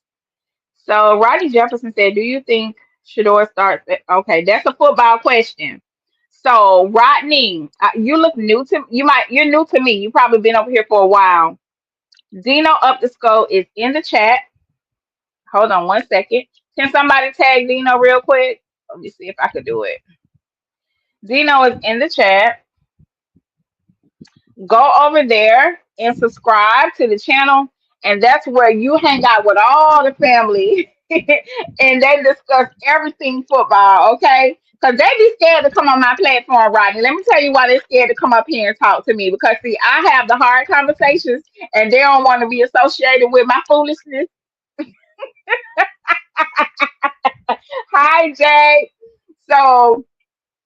So Rodney Jefferson said, "Do you think Shedeur starts?" Okay, that's a football question. So Rodney, you look new to you're new to me. You probably been over here for a while. Dino up the skull is in the chat. Hold on one second. Can somebody tag Dino real quick? Let me see if I could do it. Dino is in the chat. Go over there and subscribe to the channel, and that's where you hang out with all the family and they discuss everything football, okay? Because they be scared to come on my platform, Rodney. Let me tell you why they're scared to come up here and talk to me. Because see, I have the hard conversations and they don't want to be associated with my foolishness. Hi, Jay. So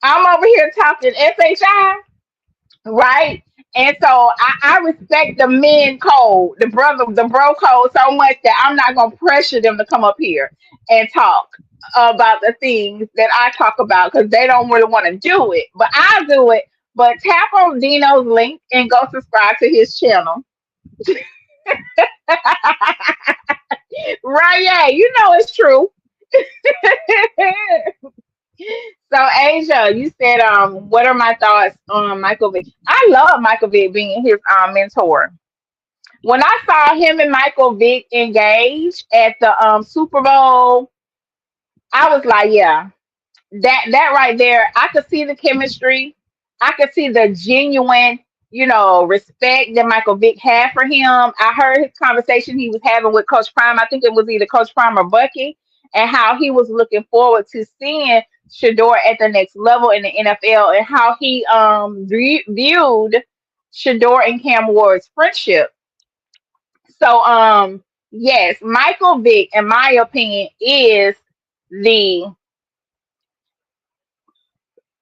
I'm over here talking SHI, right? And so I respect the men code, the bro code so much that I'm not gonna pressure them to come up here and talk about the things that I talk about because they don't really want to do it. But I do it. But tap on Dino's link and go subscribe to his channel. Right, yeah, you know it's true. So Asia, you said, what are my thoughts on Michael Vick? I love Michael Vick being his mentor. When I saw him and Michael Vick engage at the Super Bowl, I was like, yeah, that right there, I could see the chemistry. I could see the genuine, respect that Michael Vick had for him. I heard his conversation he was having with Coach Prime. I think it was either Coach Prime or Bucky, and how he was looking forward to seeing Shedeur at the next level in the NFL, and how he viewed Shedeur and Cam Ward's friendship. So yes, Michael Vick, in my opinion, is the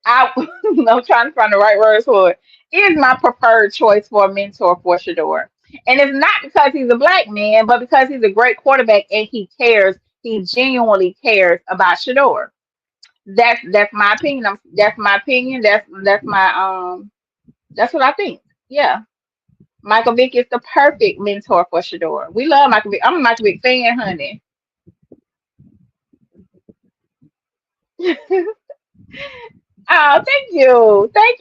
I I'm trying to find the right words for it. Is my preferred choice for a mentor for Shedeur. And it's not because he's a black man, but because he's a great quarterback and he cares. He genuinely cares about Shedeur. That's my opinion. That's my opinion. That's my that's what I think. Yeah. Michael Vick is the perfect mentor for Shedeur. We love Michael Vick. I'm a Michael Vick fan, honey. Oh, thank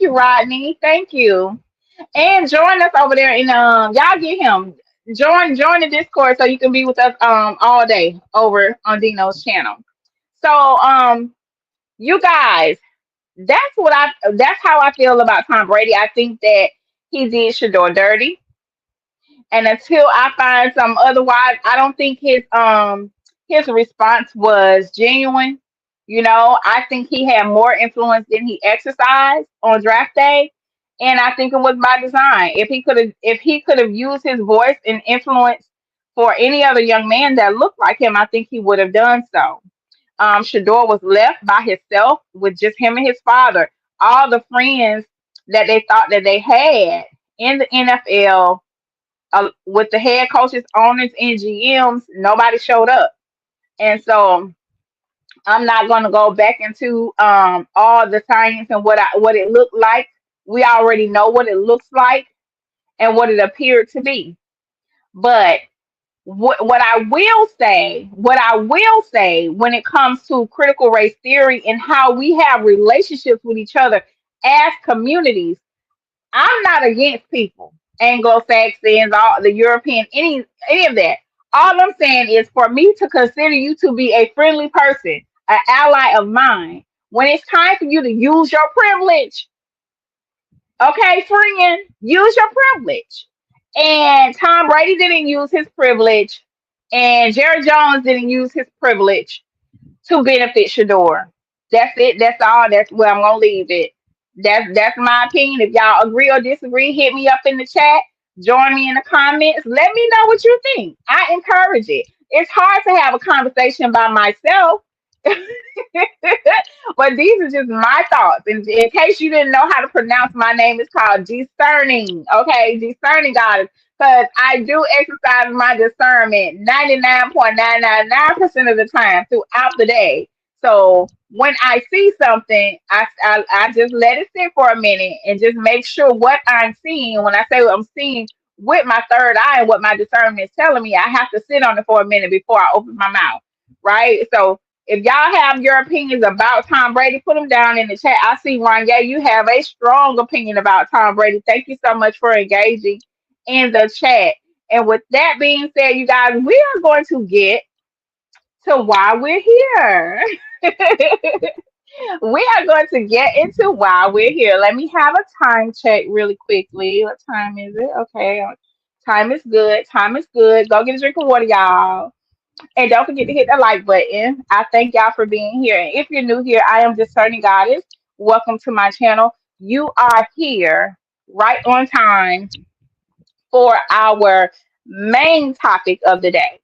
you, Rodney. Thank you. And join us over there in y'all get him. Join the Discord so you can be with us all day over on Dino's channel. So you guys, that's how I feel about Tom Brady. I think that he did Shedeur dirty. And until I find some otherwise, I don't think his response was genuine. I think he had more influence than he exercised on draft day, and I think it was by design. If he could have used his voice and influence for any other young man that looked like him, I think he would have done so. Shedeur was left by himself with just him and his father. All the friends that they thought that they had in the NFL, with the head coaches, owners, and GMs, nobody showed up. And so I'm not going to go back into all the science and what it looked like. We already know what it looks like and what it appeared to be. But what I will say when it comes to critical race theory and how we have relationships with each other as communities, I'm not against people, Anglo-Saxons, all the European, any of that. All I'm saying is for me to consider you to be a friendly person, an ally of mine, when it's time for you to use your privilege, okay, friend, use your privilege. And Tom Brady didn't use his privilege, and Jerry Jones didn't use his privilege to benefit Shedeur. That's it. That's all. That's where I'm gonna leave it. That's my opinion. If y'all agree or disagree, hit me up in the chat. Join me in the comments. Let me know what you think. I encourage it. It's hard to have a conversation by myself. But these are just my thoughts. In case you didn't know how to pronounce my name, it's called discerning. Okay, discerning God. Because I do exercise my discernment 99.999% of the time throughout the day. So when I see something, I just let it sit for a minute and just make sure what I'm seeing. When I say what I'm seeing with my third eye and what my discernment is telling me, I have to sit on it for a minute before I open my mouth. Right. So if y'all have your opinions about Tom Brady, put them down in the chat. I see Ron. Yeah, you have a strong opinion about Tom Brady. Thank you so much for engaging in the chat. And with that being said, you guys, we are going to get to why we're here. We are going to get into why we're here. Let me have a time check really quickly. What time is it? Okay. Time is good. Time is good. Go get a drink of water, y'all. And don't forget to hit the like button. I thank y'all for being here. And if you're new here, I am Discerning Goddess. Welcome to my channel. You are here right on time for our main topic of the day.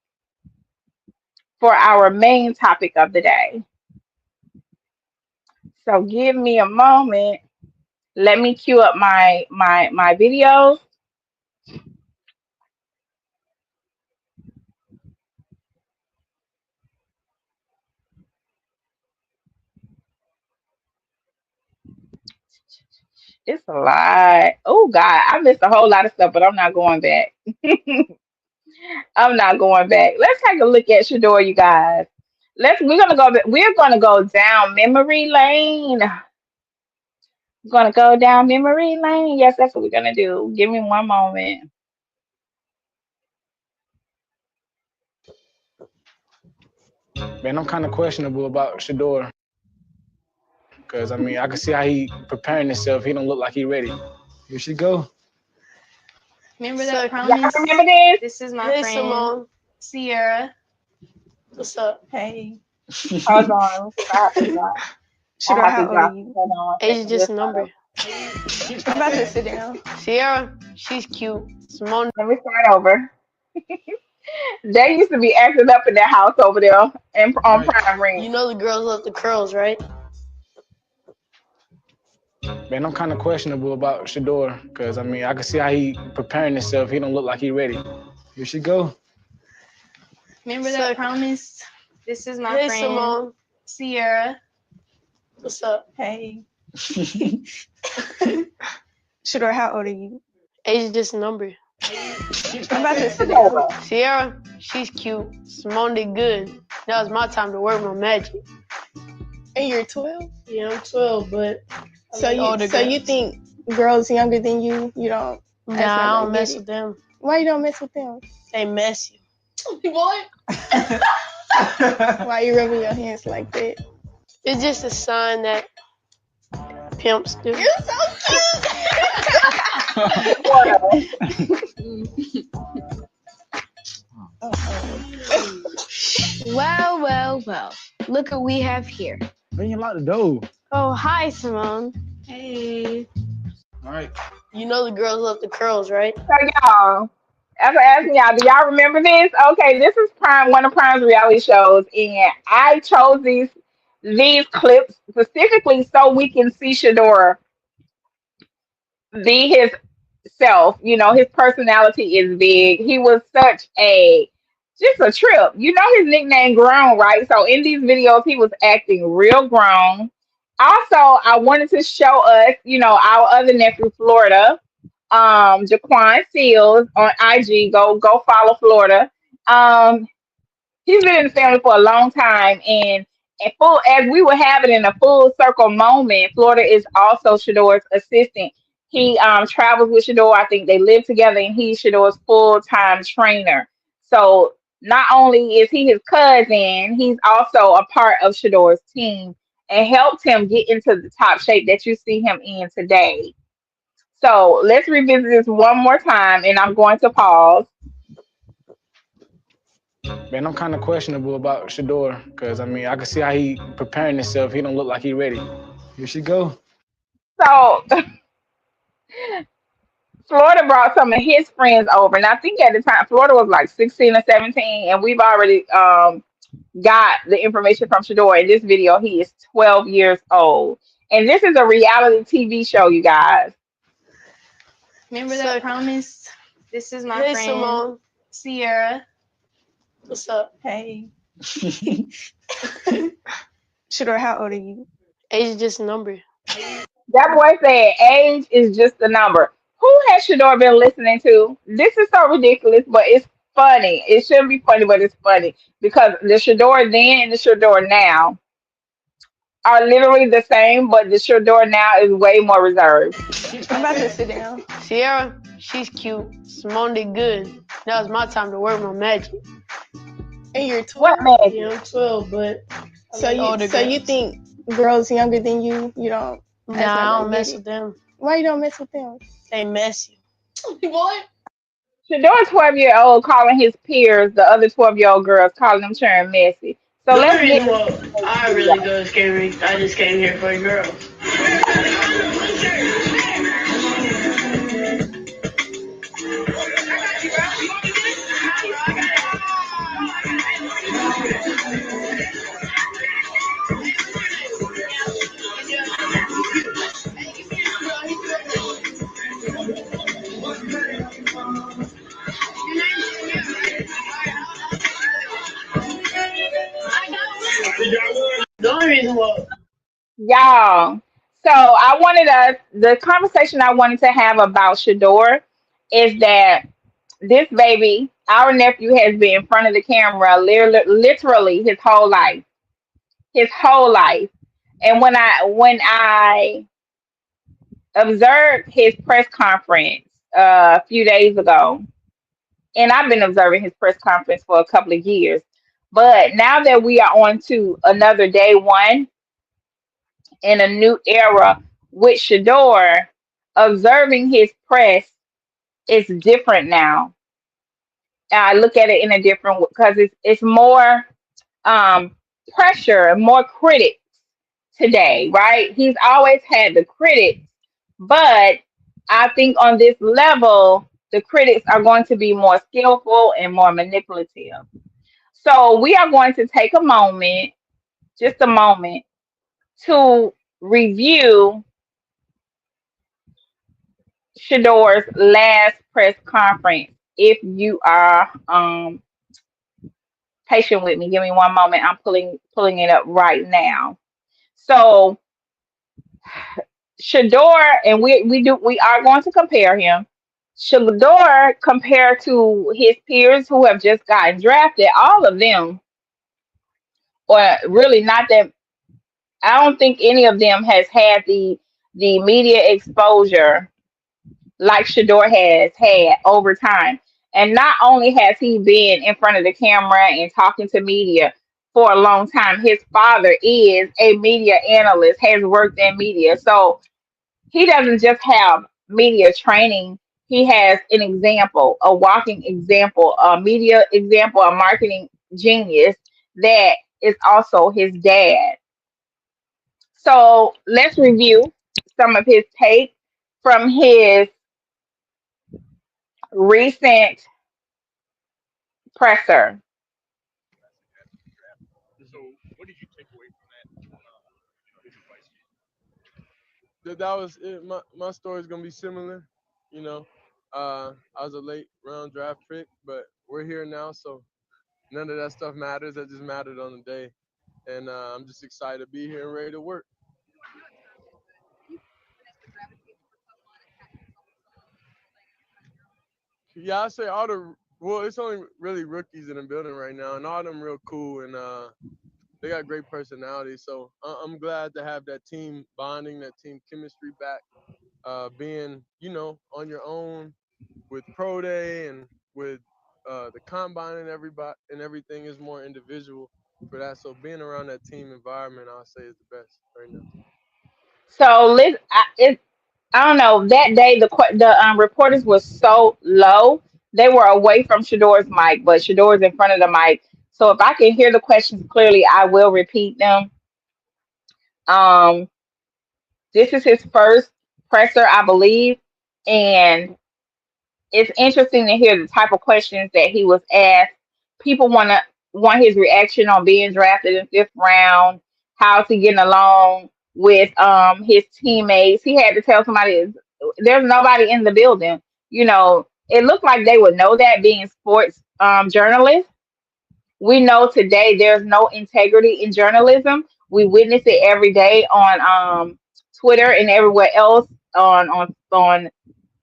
For our main topic of the day. So give me a moment. Let me cue up my videos. It's a lot. Oh God, I missed a whole lot of stuff, but I'm not going back. I'm not going back. Let's take a look at Shedeur, you guys. We're gonna go down memory lane. We're gonna go down memory lane. Yes, that's what we're gonna do. Give me one moment. Man, I'm kind of questionable about Shedeur. Because, I mean, I can see how he preparing himself. He don't look like he ready. Here she go. Remember that Y'all promise? remember this? This is my friend, Simone. Sierra. What's up? Hey. Hold on. I have to drop. Shedeur, I have how to old drop. are you? Hold on. Age is just a number. I'm about to sit down. Sierra, she's cute. Simone, Let me start over. They used to be acting up in that house over there and on Right. Prime you Ring. know the girls love the curls, right? Man, I'm kind of questionable about Shedeur. Because, I mean, I can see how he preparing himself. He don't look like he ready. Here she go. Remember that promise? This is my friend, Simone. Sierra. What's up? Hey. Shedeur, how old are you? Age is just a number. I'm about to sit down. Sierra, she's cute. Simone did good. Now it's my time to work my magic. And you're 12? Yeah, I'm 12, but So you think girls younger than you don't? nah, I don't mess with them. Why you don't mess with them? They messy. What? Why you rubbing your hands like that? It's just a sign that pimps do. You're so cute. Well. Look what we have here. Bring a lot of dough. Oh, hi, Simone. Hey. All right. You know the girls love the curls, right? So y'all, after asking y'all, do y'all remember this? Okay, this is one of Prime's reality shows, and I chose these clips specifically so we can see Shedeur be his self. You know, his personality is big. He was just a trip. You know his nickname Grown, right? So in these videos, he was acting real grown. Also, I wanted to show us, our other nephew, Florida, Jaquan Seals on IG. Go follow Florida. He's been in the family for a long time, and as we were having in a full circle moment, Florida is also Shedeur's assistant. He travels with Shedeur. I think they live together, and he's Shedeur's full-time trainer. So not only is he his cousin, he's also a part of Shedeur's team and helped him get into the top shape that you see him in today. So let's revisit this one more time, and I'm going to pause. Man, I'm kind of questionable about Shedeur. Because, I mean, I can see how he preparing himself. He don't look like he ready. Here she go. So Florida brought some of his friends over, and I think at the time Florida was like 16 or 17, and we've already got the information from Shedeur. In this video, he is 12 years old, and this is a reality TV show, you guys. Remember that promise? This is my friend, Simone. Sierra. What's up? Hey. Shedeur, how old are you? Age is just a number. That boy said age is just a number. Who has Shedeur been listening to? This is so ridiculous, but it's funny. It shouldn't be funny, but it's funny because the Shedeur then and the Shedeur now are literally the same, but the Shedeur now is way more reserved. I'm about to sit down. Sierra, she's cute. Simone did good. Now it's my time to work my magic. And you're What 12. magic? Yeah, I'm 12, but So you think girls younger than you don't? Nah, I don't mess with them. Why you don't mess with them? They messy. What? Shedeur 12-year-old calling his peers, the other 12-year-old girls, calling them churn messy. So let's get I really just came here for a girl. The only reason why. y'all. So the conversation I wanted to have about Shedeur is that this baby, our nephew, has been in front of the camera literally his whole life. His whole life. And when I observed his press conference a few days ago, and I've been observing his press conference for a couple of years, but now that we are on to another day one in a new era with Shedeur, observing his press is different now. I look at it in a different because it's more um, pressure, more critics today, right? He's always had the critics, but I think on this level, the critics are going to be more skillful and more manipulative. So we are going to take a moment, just a moment, to review Shedeur's last press conference. If you are patient with me, give me one moment. I'm pulling it up right now. So Shedeur, and we are going to compare him. Shedeur compared to his peers who have just gotten drafted, all of them, or really not that. I don't think any of them has had the media exposure like Shedeur has had over time. And not only has he been in front of the camera and talking to media for a long time, his father is a media analyst, has worked in media. So he doesn't just have media training, he has an example, a walking example, a media example, a marketing genius that is also his dad. So let's review some of his take from his recent presser. So, what did you take away from that? That was it. My story is gonna be similar. You know, I was a late round draft pick, but we're here now, so none of that stuff matters. That just mattered on the day, and I'm just excited to be here and ready to work. Yeah, I say it's only really rookies in the building right now, and all of them real cool, and they got great personalities. So I'm glad to have that team bonding, that team chemistry back. Being, on your own with pro day and with the combine and everything is more individual for that. So being around that team environment, I'll say is the best right now. So I don't know. That day, the reporters were so low. They were away from Shedeur's mic, but Shedeur's in front of the mic. So if I can hear the questions clearly, I will repeat them. Um, this is his first presser, I believe, and it's interesting to hear the type of questions that he was asked. People want his reaction on being drafted in fifth round. How's he getting along with his teammates? He had to tell somebody there's nobody in the building. It looked like they would know that being sports journalists. We know today there's no integrity in journalism. We witness it every day on Twitter and everywhere else on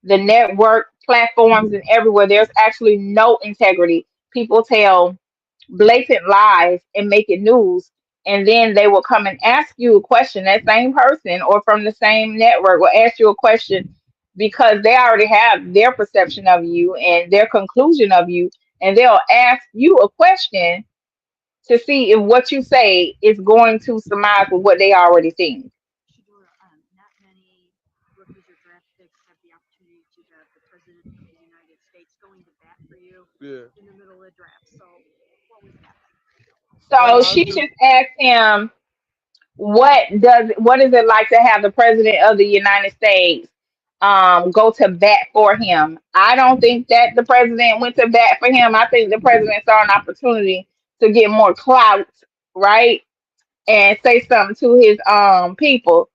the network platforms and everywhere. There's actually no integrity. People tell blatant lies and make it news, and then they will come and ask you a question. That same person or from the same network will ask you a question because they already have their perception of you and their conclusion of you, and they'll ask you a question to see if what you say is going to surmise with what they already think. Yeah. So I she just just asked him, what is it like to have the president of the United States go to bat for him? I don't think that the president went to bat for him. I think the president saw an opportunity to get more clout, right? And say something to his people,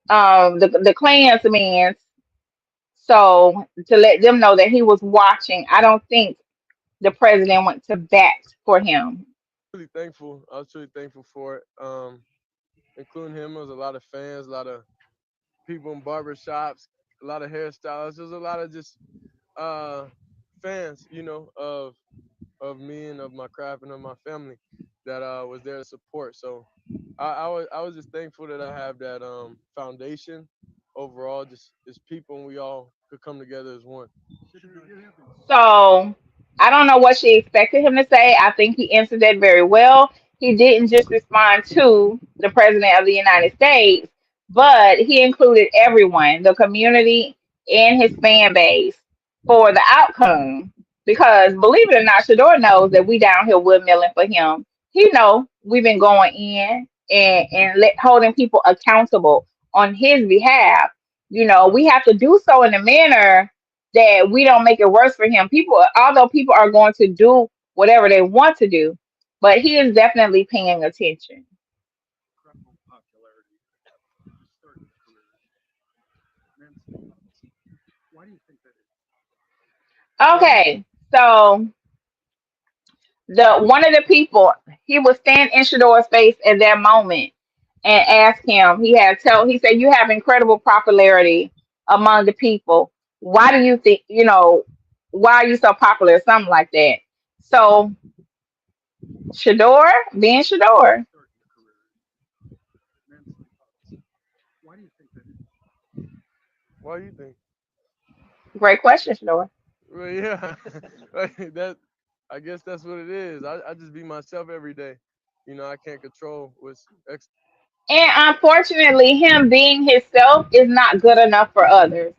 the Klansmen, so to let them know that he was watching. I don't think the president went to bat for him. really thankful. I was truly thankful for it. Including him, there was a lot of fans, a lot of people in barber shops, a lot of hairstylists. There's a lot of just uh, fans, of me and of my craft and of my family that was there to support. So I was just thankful that I have that foundation overall, just people, and we all could come together as one. So I don't know what she expected him to say. I think he answered that very well. He didn't just respond to the president of the United States, but he included everyone, the community and his fan base for the outcome. Because believe it or not, Shador knows that we down here woodmilling for him. He know we've been going in and holding people accountable on his behalf. We have to do so in a manner that we don't make it worse for him. People, although people are going to do whatever they want to do, but he is definitely paying attention. Okay, so the one of the people, he was standing in Shador's face at that moment and asked him. He said, "You have incredible popularity among the people. Why do you think why are you so popular?" Something like that. So Shador, being Shador, Why do you think? great question, Shador. Well, yeah, like that. I guess that's what it is. I just be myself every day. I can't control what's And unfortunately, him being himself is not good enough for others.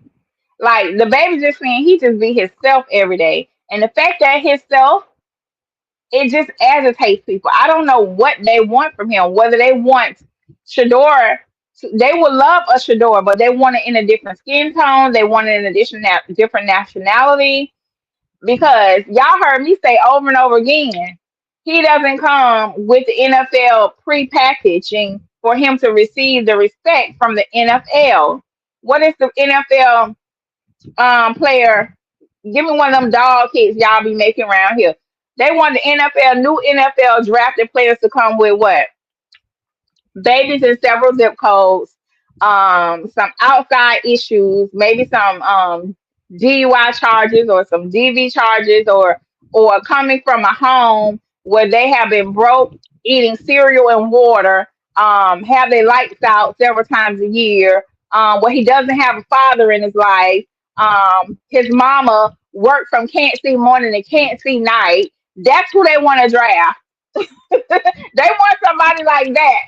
Like the baby just saying he just be himself every day. And the fact that himself, it just agitates people. I don't know what they want from him, whether they want Shador, they would love a Shador, but they want it in a different skin tone. They want it in a different nationality. Because y'all heard me say over and over again, he doesn't come with the NFL pre-packaging for him to receive the respect from the NFL. What is the NFL player? Give me one of them dog kits y'all be making around here. They want the new NFL drafted players to come with what? Babies in several zip codes, some outside issues, maybe some DUI charges or some DV charges, or coming from a home where they have been broke, eating cereal and water, have their lights out several times a year, where he doesn't have a father in his life. His mama worked from can't see morning to can't see night. That's who they want to draft. They want somebody like that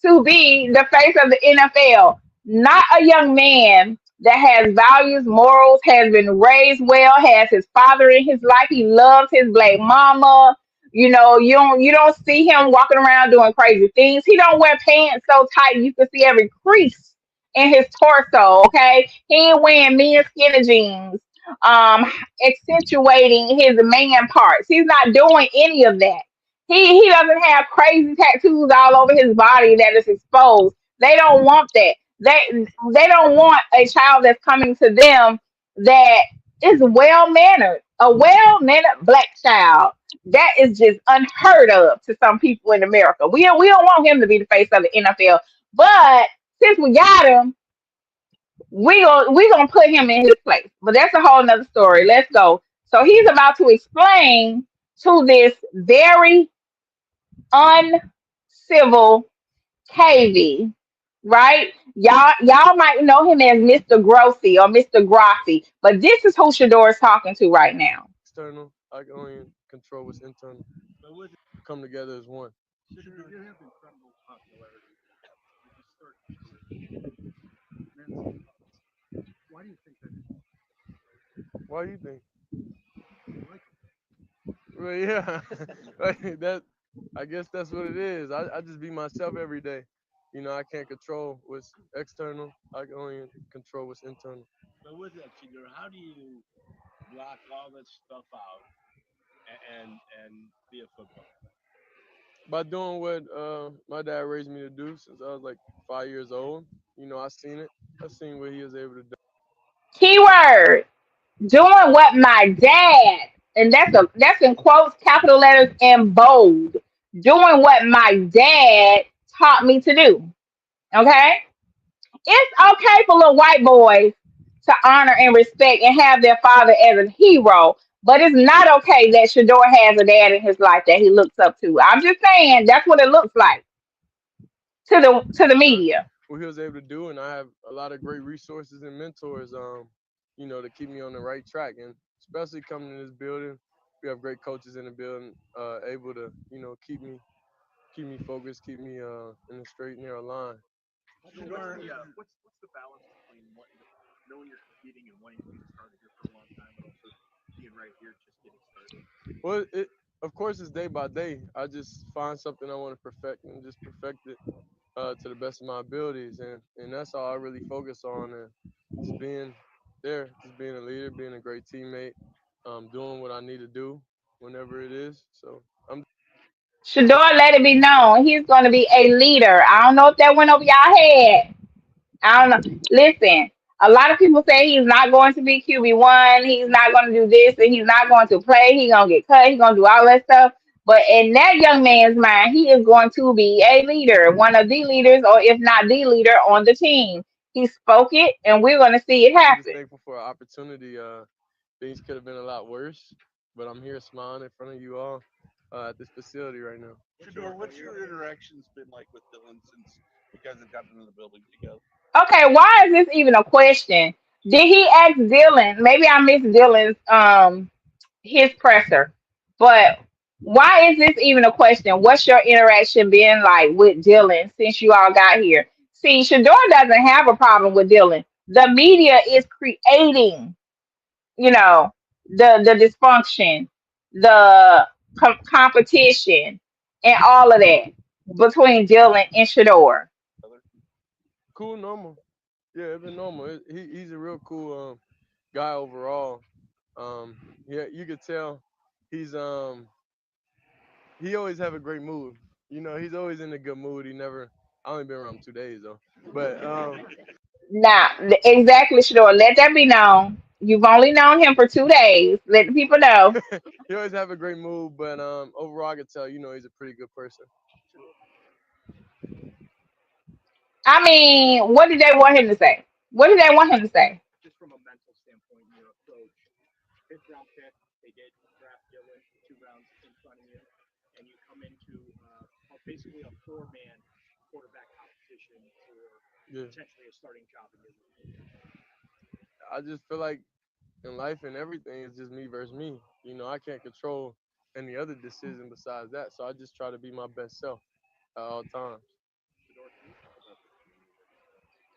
to be the face of the NFL, not a young man that has values, morals, has been raised well, has his father in his life. He loves his black mama. You don't see him walking around doing crazy things. He don't wear pants so tight you can see every crease in his torso. Okay, he ain't wearing men skinny jeans, um, accentuating his man parts. He's not doing any of that. He doesn't have crazy tattoos all over his body that is exposed. They don't want that. They don't want a child that's coming to them that is well mannered, a well mannered black child. That is just unheard of to some people in America. We don't want him to be the face of the NFL, but since we got him, we gonna put him in his place. But that's a whole nother story. Let's go. So he's about to explain to this very uncivil KV, right? Y'all might know him as Mr. Grossi or Mr. Grossi, but this is who Shedeur is talking to right now. External, I can only control what's internal. Come together as one. You have incredible popularity. Why do you think that is? Why do you think? Well, yeah, like that. I guess that's what it is. I just be myself every day. You know, I can't control what's external. I can only control what's internal. But with that, Shedeur, how do you block all that stuff out and be a football? By doing what my dad raised me to do since I was like 5 years old. You know, I seen it. I seen what he was able to do. Keyword: doing what my dad, and that's in quotes, capital letters, and bold. Doing what my dad taught me to do. Okay, it's okay for little white boys to honor and respect and have their father as a hero, but it's not okay that Shedeur has a dad in his life that he looks up to. I'm just saying that's what it looks like to the media. What he was able to do, and I have a lot of great resources and mentors, you know, to keep me on the right track, and especially coming in this building, we have great coaches in the building, able to, you know, keep me focused, keep me in a straight narrow line. What's the balance between knowing you're competing and wanting to be the starter here for a long time, but also being right here just getting started? Well, it of course it's day by day. I just find something I want to perfect and just perfect it to the best of my abilities, and that's all I really focus on, and just being there, just being a leader, being a great teammate, doing what I need to do whenever it is. So I'm Shador let it be known he's going to be a leader. I don't know if that went over y'all head. I don't know. Listen, a lot of people say he's not going to be QB1. He's not going to do this, and he's not going to play. He's going to get cut. He's going to do all that stuff. But in that young man's mind, he is going to be a leader, one of the leaders, or if not the leader on the team. He spoke it, and we're going to see it just happen. thankful for an opportunity. Things could have been a lot worse, but I'm here smiling in front of you all at this facility right now. Shedeur, what's your interactions been like with Dylan since you guys have gotten in the building together? Okay, why is this even a question? Did he ask Dylan? Maybe I missed Dylan's his presser, but why is this even a question? What's your interaction been like with Dylan since you all got here? See, Shador doesn't have a problem with Dylan. The media is creating, you know, the dysfunction, the competition, and all of that between Dylan and Shador. Cool, normal. Yeah, it's been normal. He's a real cool guy overall. Yeah, you could tell he's he always have a great mood. You know, he's always in a good mood. He never. I only been around 2 days though, but Now, exactly, Shador. Let that be known. You've only known him for 2 days. Let the people know. he always have a great mood. But overall, I could tell. You know, he's a pretty good person. I mean, what did they want him to say? What did they want him to say? Just from a mental standpoint, your approach, fifth round pick, they did draft Dylan 2 rounds in front of you, and you come into basically a four-man quarterback competition for Yeah. potentially a starting job in your league. I just feel like in life and everything, it's just me versus me. You know, I can't control any other decision besides that. So I just try to be my best self at all times.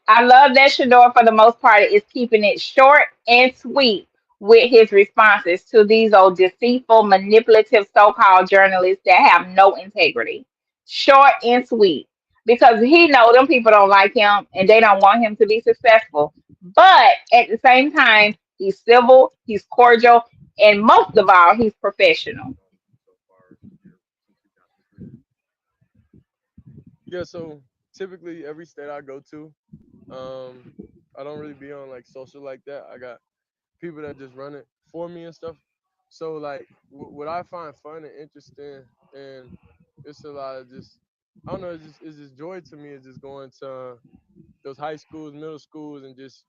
I love that Shador, for the most part, is keeping it short and sweet with his responses to these old deceitful, manipulative so-called journalists that have no integrity. Short and sweet, because he know them people don't like him and they don't want him to be successful. But at the same time, he's civil, he's cordial, and most of all, he's professional. Yeah. So typically, every state I go to, I don't really be on like social like that. I got people that just run it for me and stuff. So like what I find fun and interesting, and it's a lot of just I don't know, it's just joy to me. Is just going to those high schools, middle schools, and just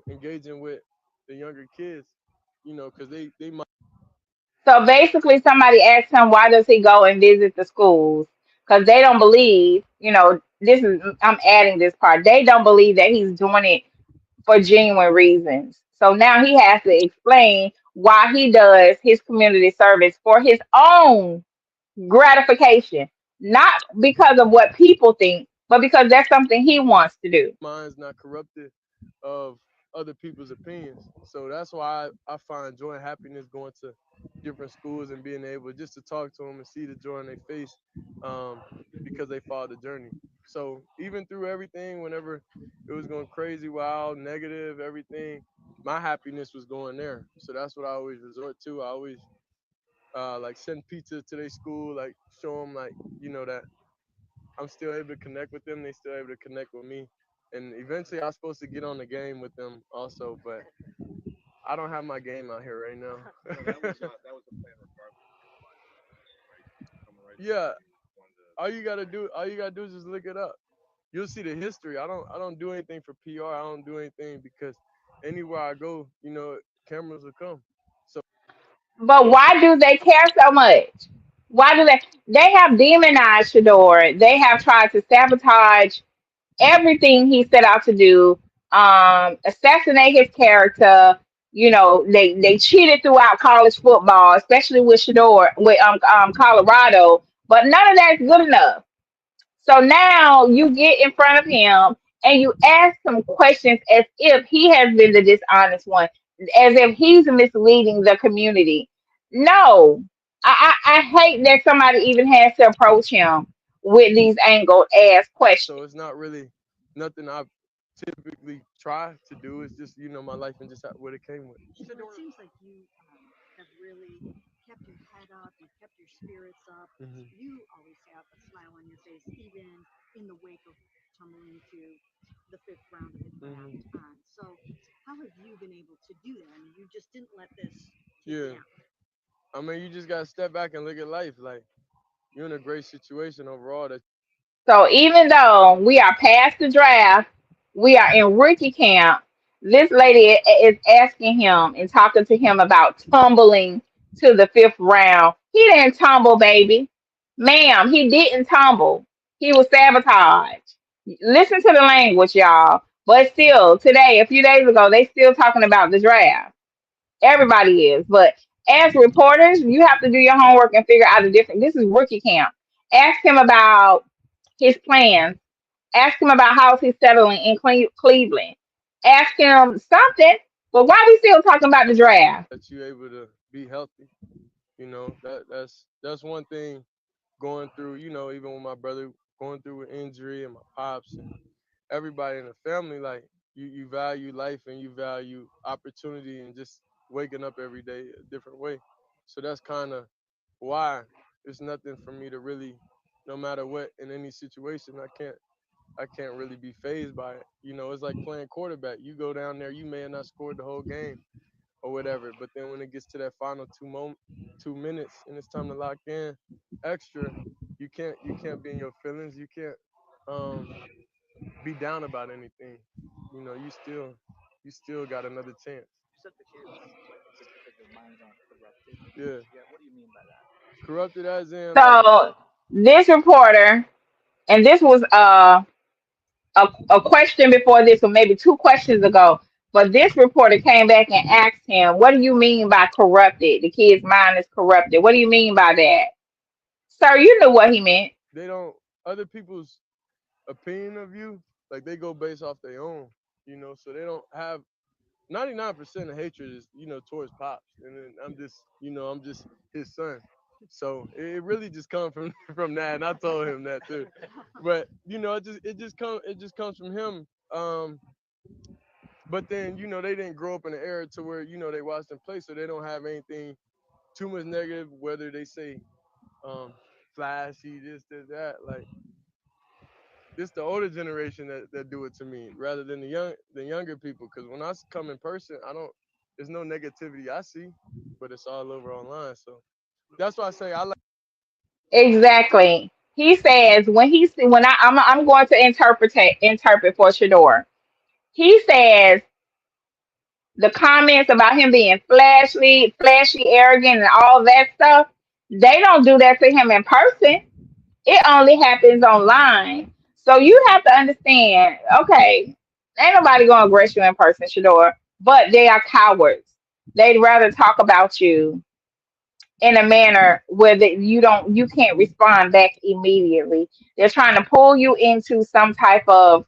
engaging with the younger kids, because they might. So basically, somebody asked him, why does he go and visit the schools? Because they don't believe, this is, I'm adding this part, they don't believe that he's doing it for genuine reasons. So now he has to explain why he does his community service for his own gratification, not because of what people think, but because that's something he wants to do. Mine's not corrupted of other people's opinions. So that's why I find joy and happiness going to different schools and being able just to talk to them and see the joy on their face, um, because they followed the journey. So even through everything, whenever it was going crazy, wild, negative, everything, my happiness was going there. So that's what I always resort to. I always like send pizza to their school, like show them like that I'm still able to connect with them. They still able to connect with me. And eventually, I was supposed to get on the game with them also, but I don't have my game out here right now. Yeah, all you gotta do is just look it up. You'll see the history. I don't do anything for PR. I don't do anything because anywhere I go, cameras will come. So But why do they care so much? Why do they have demonized Shedeur? They have tried to sabotage everything he set out to do, assassinate his character. They cheated throughout college football, especially with Shedeur, with Colorado. But none of that's good enough. So now you get in front of him and you ask him questions as if he has been the dishonest one, as if he's misleading the community. No, I hate that somebody even has to approach him with these angled ass questions. it's not really nothing I typically try to do. It's just my life and just what it came with. Shedeur, it seems like you have really kept your head up, you've kept your spirits up. Mhm. You always have a smile on your face, even in the wake of tumbling to the fifth round of the draft. So, how have you been able to do that? I mean, you just didn't let this take you Yeah. down. I mean, you just gotta step back and look at life. Like you're in a great situation overall. That So even though we are past the draft, we are in rookie camp. This lady is asking him and talking to him about tumbling to the fifth round. He didn't tumble, baby. Ma'am, he didn't tumble. He was sabotaged. Listen to the language, y'all. But still, today, a few days ago, they still talking about the draft. Everybody is. But as reporters, you have to do your homework and figure out the difference. This is rookie camp. Ask him about his plans. Ask him about how he's settling in Cleveland. Ask him something. But why we still talking about the draft? you're able to be healthy. That's one thing going through. Even with my brother going through an injury and my pops and everybody in the family, like you value life and you value opportunity and just waking up every day a different way. So that's kind of why it's nothing for me to really, no matter what in any situation, I can't really be phased by it. It's like playing quarterback. You go down there, you may have not scored the whole game or whatever, but then when it gets to that final 2 minutes and it's time to lock in extra, you can't be in your feelings. You can't um be down about anything. You still got another chance. You said the kids, like, just because their minds aren't corrupted. Yeah. Yeah, what do you mean by that? Corrupted as in like So this reporter, and this was a question before this, or maybe two questions ago. But this reporter came back and asked him, "What do you mean by corrupted? The kid's mind is corrupted. What do you mean by that, sir?" You knew what he meant. they don't other people's opinion of you, like they go based off their own, so they don't have 99% of hatred is, towards Pops. And then I'm just his son. So it really just comes from from that. And I told him that too. But it just comes from him. But then, they didn't grow up in an era to where, they watched him play, so they don't have anything too much negative, whether they say flashy, this, that. Like it's the older generation that do it to me rather than the younger people. Because when I come in person, There's no negativity I see, but it's all over online. So that's why I say I like. Exactly. He says when I'm going to interpret for Shador. He says the comments about him being flashy, arrogant, and all that stuff. They don't do that to him in person. It only happens online. So you have to understand. Okay, ain't nobody gonna aggress you in person, Shador. But they are cowards. They'd rather talk about you in a manner where you can't respond back immediately. They're trying to pull you into some type of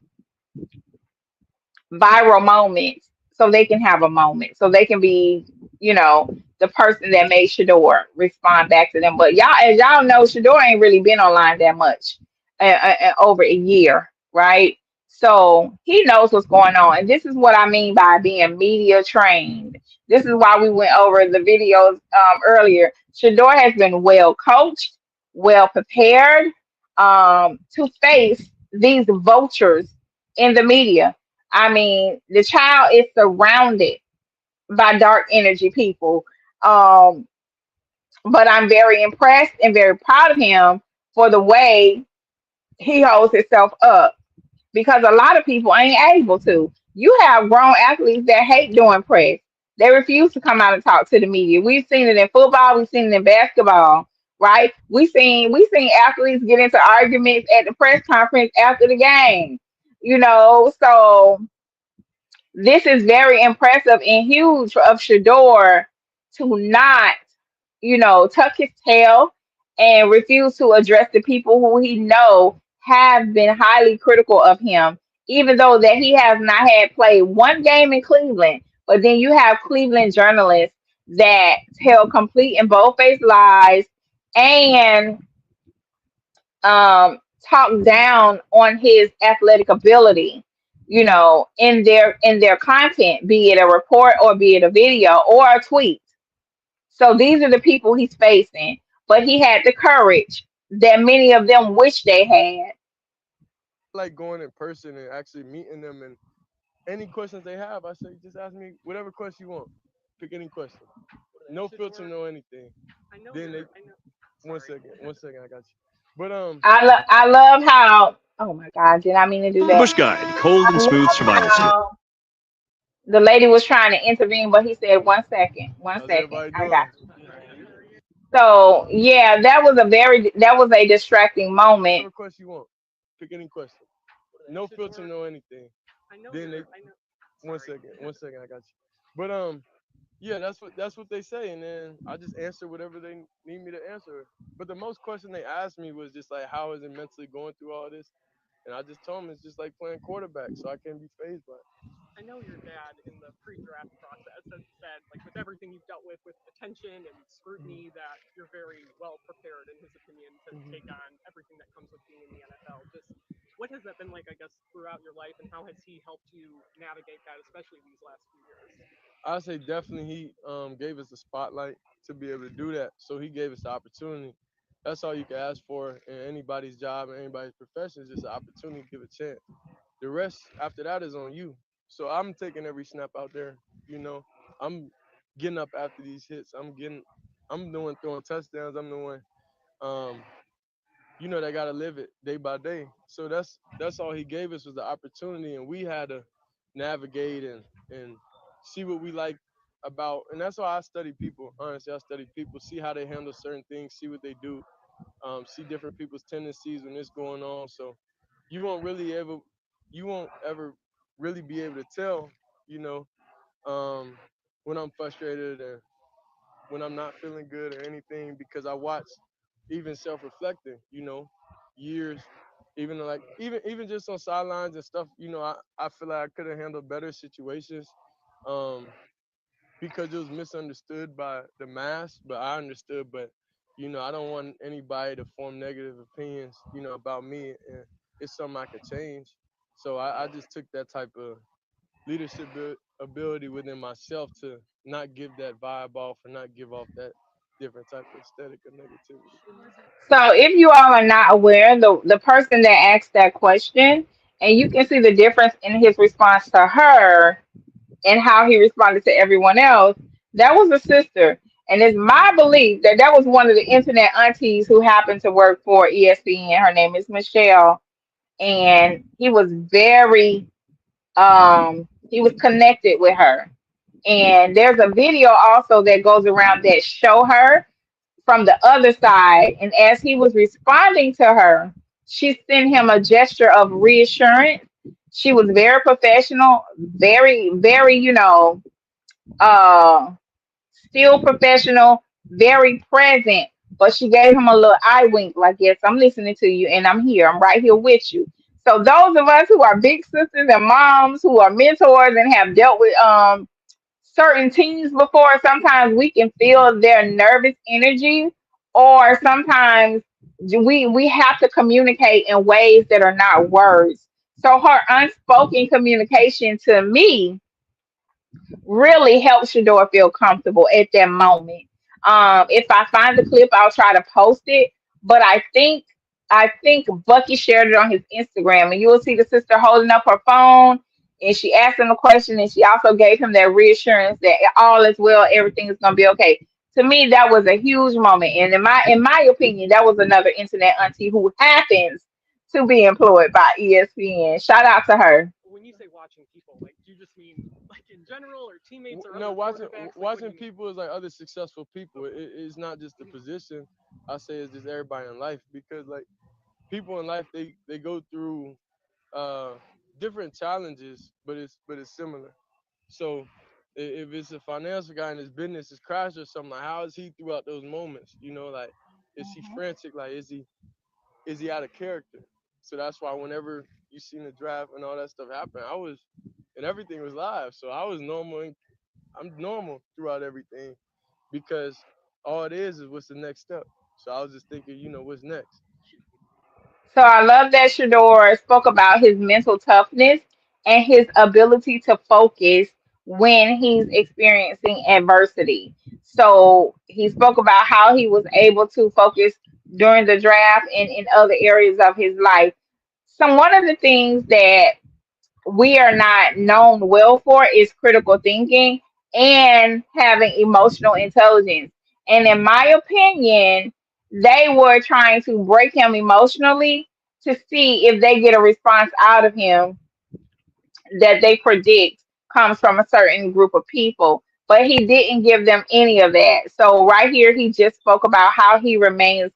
viral moments so they can have a moment, so they can be, the person that made Shador respond back to them. But y'all, as y'all know, Shador ain't really been online that much, over a year, right? So he knows what's going on, and this is what I mean by being media trained. This is why we went over the videos earlier. Shador has been well coached, well prepared, to face these vultures in the media. I mean, the child is surrounded by dark energy people. Um, but I'm very impressed and very proud of him for the way he holds himself up, because a lot of people ain't able to. You have grown athletes that hate doing press. They refuse to come out and talk to the media. We've seen it in football, we've seen it in basketball, right? We seen athletes get into arguments at the press conference after the game. So this is very impressive and huge of Shador to not, tuck his tail and refuse to address the people who he know have been highly critical of him, even though that he has not had played one game in Cleveland. But then you have Cleveland journalists that tell complete and bold-faced lies and talk down on his athletic ability, in their content, be it a report or be it a video or a tweet. So these are the people he's facing, but he had the courage that many of them wish they had. Like going in person and actually meeting them, and any questions they have, I say just ask me whatever question you want. Pick any question. No filter, no anything. Then they one second, I got you. But I love how. Oh my God, did I mean to do that? Bush Guide, cold I and smooth love survival skill. how the lady was trying to intervene, but he said, one how's second, everybody I got doing? you. So yeah, that was a distracting moment. Whatever question you want. Pick any question. No filter, no anything. Then they one second, I got you. But yeah, that's what they say, and then I just answer whatever they need me to answer. But the most question they asked me was just like, how is it mentally going through all this? And I just told them it's just like playing quarterback, so I can't be phased by it. I know your dad in the pre-draft process has said, like with everything you've dealt with attention and scrutiny, that you're very well prepared, in his opinion, to take on everything that comes with being in the NFL. Just what has that been like, I guess, throughout your life, and how has he helped you navigate that, especially these last few years? I say definitely he gave us the spotlight to be able to do that, so he gave us the opportunity. That's all you can ask for in anybody's job and anybody's profession, is just an opportunity to give a chance. The rest after that is on you. So I'm taking every snap out there. I'm getting up after these hits. I'm doing throwing touchdowns. I'm doing, um, they gotta live it day by day. So that's all he gave us was the opportunity, and we had to navigate and see what we like about. And that's why I study people. Honestly, I study people, see how they handle certain things, see what they do, see different people's tendencies when it's going on. So you won't really ever, you won't ever really be able to tell, you know, um, when I'm frustrated and when I'm not feeling good or anything, because I watch even self-reflecting, years, even like even just on sidelines and stuff, I feel like I could have handled better situations. Um, because it was misunderstood by the mass, but I understood. But I don't want anybody to form negative opinions, about me, and it's something I could change. So I just took that type of leadership ability within myself to not give that vibe off or not give off that different type of aesthetic of negativity. So if you all are not aware, the person that asked that question, and you can see the difference in his response to her, and how he responded to everyone else, that was a sister. And it's my belief that that was one of the internet aunties who happened to work for ESPN. Her name is Michelle, and he was connected with her. And there's a video also that goes around that show her from the other side. And as he was responding to her, she sent him a gesture of reassurance. She was very professional, very, very, uh, still professional, very present. But she gave him a little eye wink, like, yes, I'm listening to you and I'm here. I'm right here with you. So those of us who are big sisters and moms who are mentors and have dealt with certain teams before, sometimes we can feel their nervous energy, or sometimes we have to communicate in ways that are not words. So her unspoken communication to me really helps Shedeur feel comfortable at that moment. If I find the clip, I'll try to post it. But I think Bucky shared it on his Instagram, and you will see the sister holding up her phone, and she asked him a question, and she also gave him that reassurance that all is well, everything is gonna be okay. To me, that was a huge moment, and in my opinion, that was another internet auntie who happens to be employed by ESPN. Shout out to her. When you say watching people, like, do you just mean like in general or teammates or No, other watching quarterbacks? Like, watching people is like other successful people. It's not just the position. I say it's just everybody in life, because like people in life, they go through uh different challenges, but it's similar. So if it's a financial guy and his business is crashed or something, like, how is he throughout those moments? Like, is he frantic? Like, is he out of character? So that's why whenever you seen the draft and all that stuff happen, and everything was live. So I was normal, and I'm normal throughout everything, because all it is what's the next step. So I was just thinking, what's next? So I love that Shador spoke about his mental toughness and his ability to focus when he's experiencing adversity. So he spoke about how he was able to focus during the draft and in other areas of his life. So one of the things that we are not known well for is critical thinking and having emotional intelligence. And in my opinion, they were trying to break him emotionally to see if they get a response out of him that they predict comes from a certain group of people. But he didn't give them any of that. So right here, he just spoke about how he remains,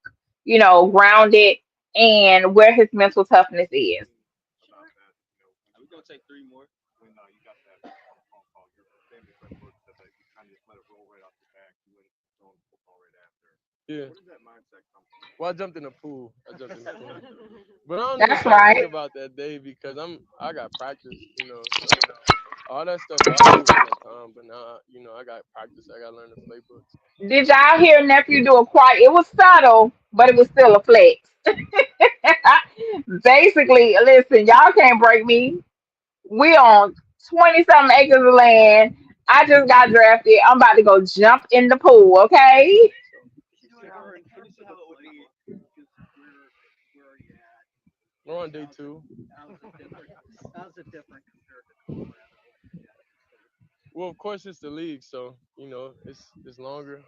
grounded and where his mental toughness is. Yeah. Well, I jumped in the pool. But I don't even That's try to think right. about that day, because I got practice, so all that stuff I do at that time. But now, I got practice. I got to learn the playbooks. Did y'all hear nephew do a quiet? It was subtle, but it was still a flex. Basically, listen, y'all can't break me. We on 20 something acres of land. I just got drafted. I'm about to go jump in the pool, okay? We're on day 2. How's it different compared to Well, of course it's the league, so it's longer,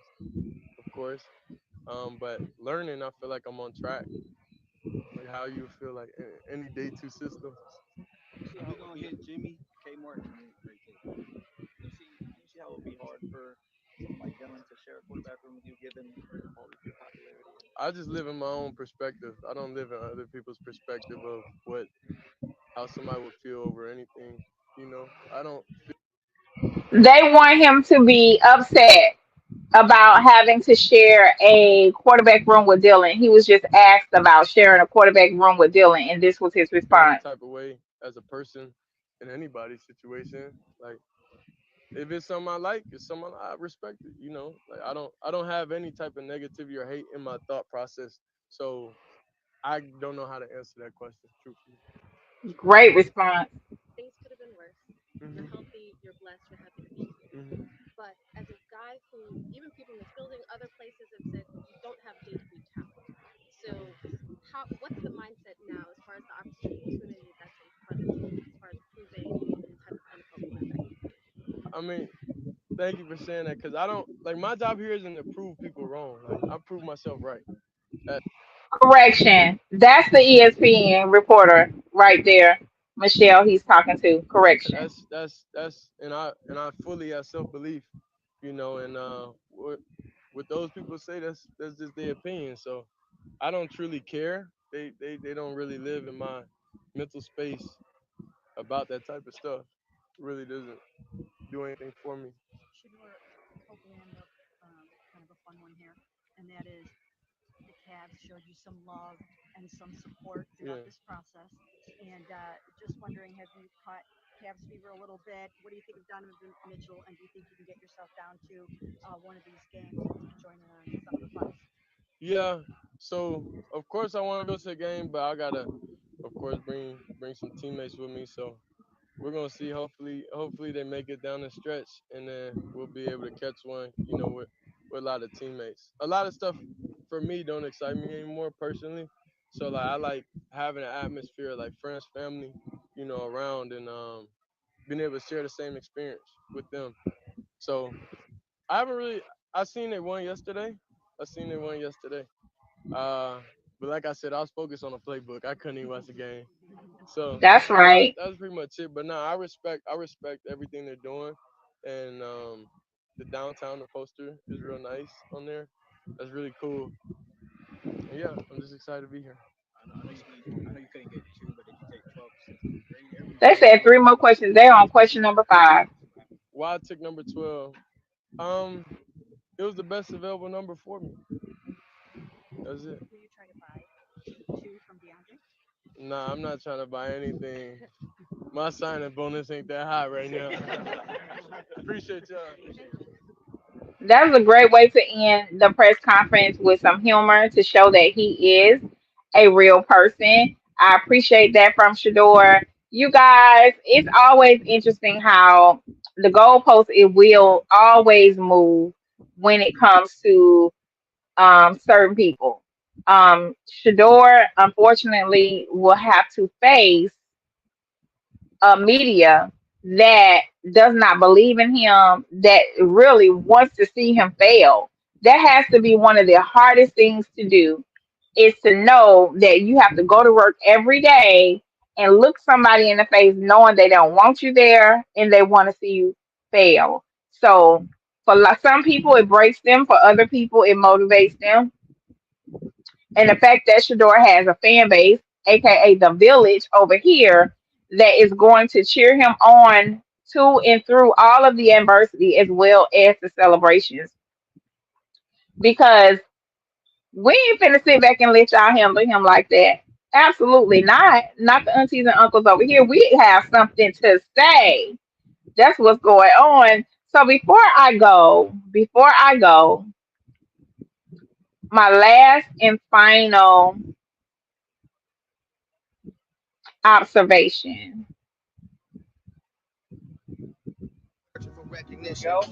of course. But learning, I feel like I'm on track. Like, how you feel like any day 2 system. I just live in my own perspective. I don't live in other people's perspective of how somebody would feel over anything. I don't. They want him to be upset about having to share a quarterback room with Dylan. He was just asked about sharing a quarterback room with Dylan, and this was his Feel any response. type of way as a person in anybody's situation. Like, if it's something I like, it's something I respect it. Like, I don't have any type of negativity or hate in my thought process. So I don't know how to answer that question truthfully. Great response. Things could have been worse. You're Hmm. healthy, you're blessed, you're happy to be here. Hmm. But as a guy who, even people in this building, other places have said you don't have day-to-day talent. So, what's the mindset now as far as the opportunity that's in front of you, as far as proving the type of NFL quarterback you can be? I mean, thank you for saying that because I don't like my job here isn't to prove people wrong. Like I prove myself right. That, Correction. That's the ESPN reporter right there. Michelle, he's talking to. Correction. that's and I fully have self belief, and what those people say that's just their opinion. So I don't truly care. They don't really live in my mental space about that type of stuff. It really doesn't do anything for me. Shedeur, hope we end up kind of a fun one here, and that is the Cavs showed you some love and some support throughout Yeah. this process. And just wondering, have you caught Cavs fever a little bit? What do you think of Donovan Mitchell? And do you think you can get yourself down to one of these games and join in on some of the fuss? Yeah. So of course I want to go to the game, but I gotta, of course, bring some teammates with me. So we're gonna see. Hopefully they make it down the stretch, and then we'll be able to catch one. With a lot of teammates. A lot of stuff for me don't excite me anymore personally. So like I like having an atmosphere like friends, family, around, and being able to share the same experience with them. So I haven't really. I seen they won yesterday. I seen they won yesterday. Uh, but like I said, I was focused on the playbook. I couldn't even watch the game. So That's right. that was pretty much it. But no, I respect everything they're doing, and the downtown, the poster is real nice on there. That's really cool. And yeah, I'm just excited to be here. I know you couldn't get two, but did you take 12 since They said three more questions. They're on question number 5. Why I took number 12? Um, it was the best available number for me. That's it. Will you try to buy two from DeAndre? Nah, I'm not trying to buy anything. My signing bonus ain't that high right now. Appreciate y'all. That was a great way to end the press conference with some humor to show that he is a real person. I appreciate that from Shador. You guys, it's always interesting how the goalpost it will always move when it comes to certain people. Shador, unfortunately, will have to face a media that does not believe in him, that really wants to see him fail. That has to be one of the hardest things to do is to know that you have to go to work every day and look somebody in the face knowing they don't want you there and they want to see you fail. So for some people it breaks them, for other people it motivates them. And the fact that Shador has a fan base, aka the village over here, that is going to cheer him on to and through all of the adversity as well as the celebrations. Because we ain't finna sit back and let y'all handle him like that. Absolutely not. Not the aunties and uncles over here. We have something to say. That's what's going on. So before I go, my last and final observation.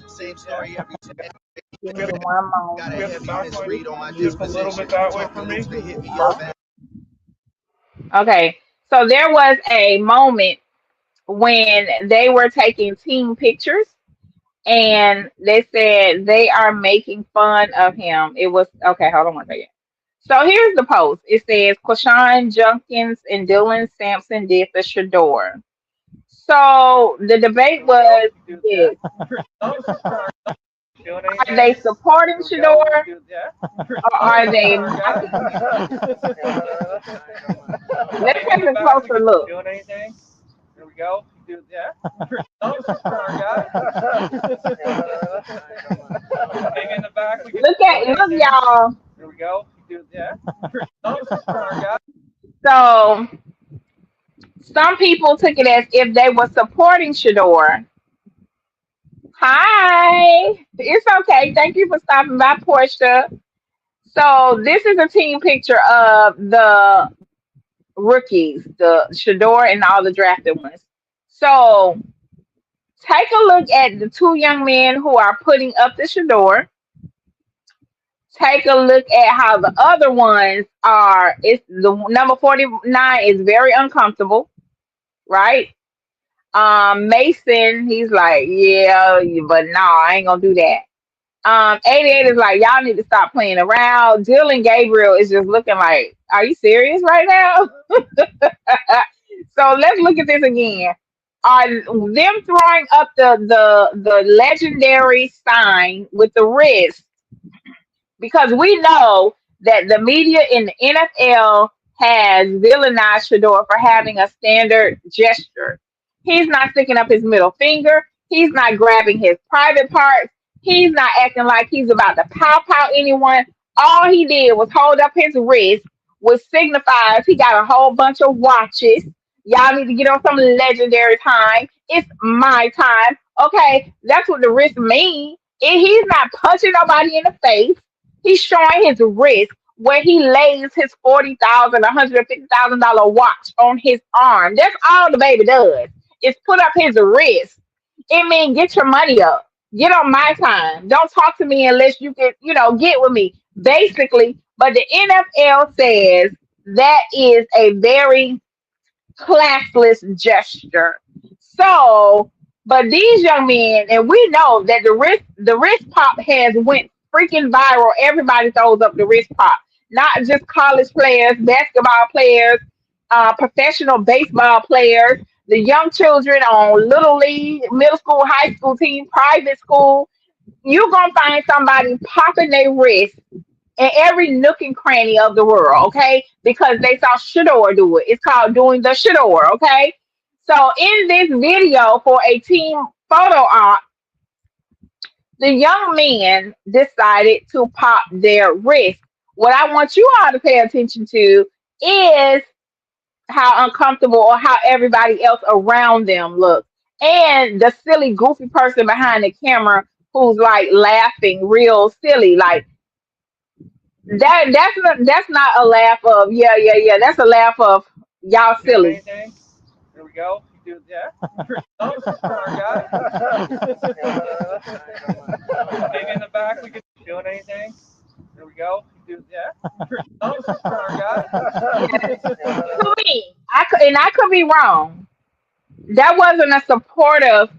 Same story every time. Give me one Got a moment. heavy misread on my disposition. Talking loose, they hit me up. Okay. So there was a moment when they were taking team pictures and they said they are making fun of him. It was okay, hold on one second. So here's the post. It says Quashawn Junkins and Dylan Sampson did the Shador. So the debate was this. Are they supporting Shador or are they mocking him? Let's take a closer look. Doing anything? Here we go. Do yeah. Oh, guy. Maybe in the back. Look, y'all. Here we go. Do yeah. Oh, guy. So some people took it as if they were supporting Shador. Hi, it's okay. Thank you for stopping by, Portia. So this is a team picture of the rookies, the Shador and all the drafted ones. So take a look at the two young men who are putting up the Shador. Take a look at how the other ones are. It's the number 49 is very uncomfortable, right? Mason, he's like, yeah, but no, I ain't gonna do that. 88 is like, y'all need to stop playing around. Dylan Gabriel is just looking like, are you serious right now? So let's look at this again. Are them throwing up the legendary sign with the wrist, because we know that the media in the NFL has villainized Shedeur for having a standard gesture. He's not sticking up his middle finger. He's not grabbing his private parts. He's not acting like he's about to pow pow anyone. All he did was hold up his wrist, which signifies he got a whole bunch of watches. Y'all need to get on some legendary time. It's my time. Okay, that's what the wrist means. He's not punching nobody in the face. He's showing his wrist where he lays his $40,000, $150,000 watch on his arm. That's all the baby does. Is put up his wrist. It means get your money up. Get on my time. Don't talk to me unless you can, get with me. Basically, but the NFL says that is a very classless gesture. So, but these young men, and we know that the wrist pop has went freaking viral. Everybody throws up the wrist pop, not just college players, basketball players, professional baseball players, the young children on little league, middle school, high school team, private school. You're gonna find somebody popping their wrist in every nook and cranny of the world, okay? Because they saw Shedeur do it. It's called doing the Shedeur, okay? So in this video for a team photo op, the young men decided to pop their wrist. What I want you all to pay attention to is how uncomfortable or how everybody else around them looks. And the silly, goofy person behind the camera who's like laughing real silly. Like that's not a laugh of yeah. That's a laugh of y'all silly. Anything? There we go. You do, yeah. Oh, guy. Maybe in the back we could doing anything. There we go. You do, yeah. Oh, guy. To me, I could be wrong. That wasn't a supportive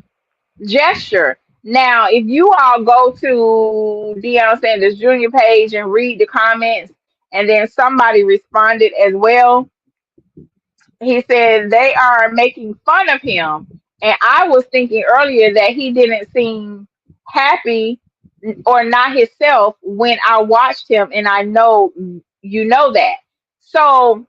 gesture. Now, if you all go to Deion Sanders Jr. page and read the comments, and then somebody responded as well, he said they are making fun of him. And I was thinking earlier that he didn't seem happy or not himself when I watched him, and I know you know that. So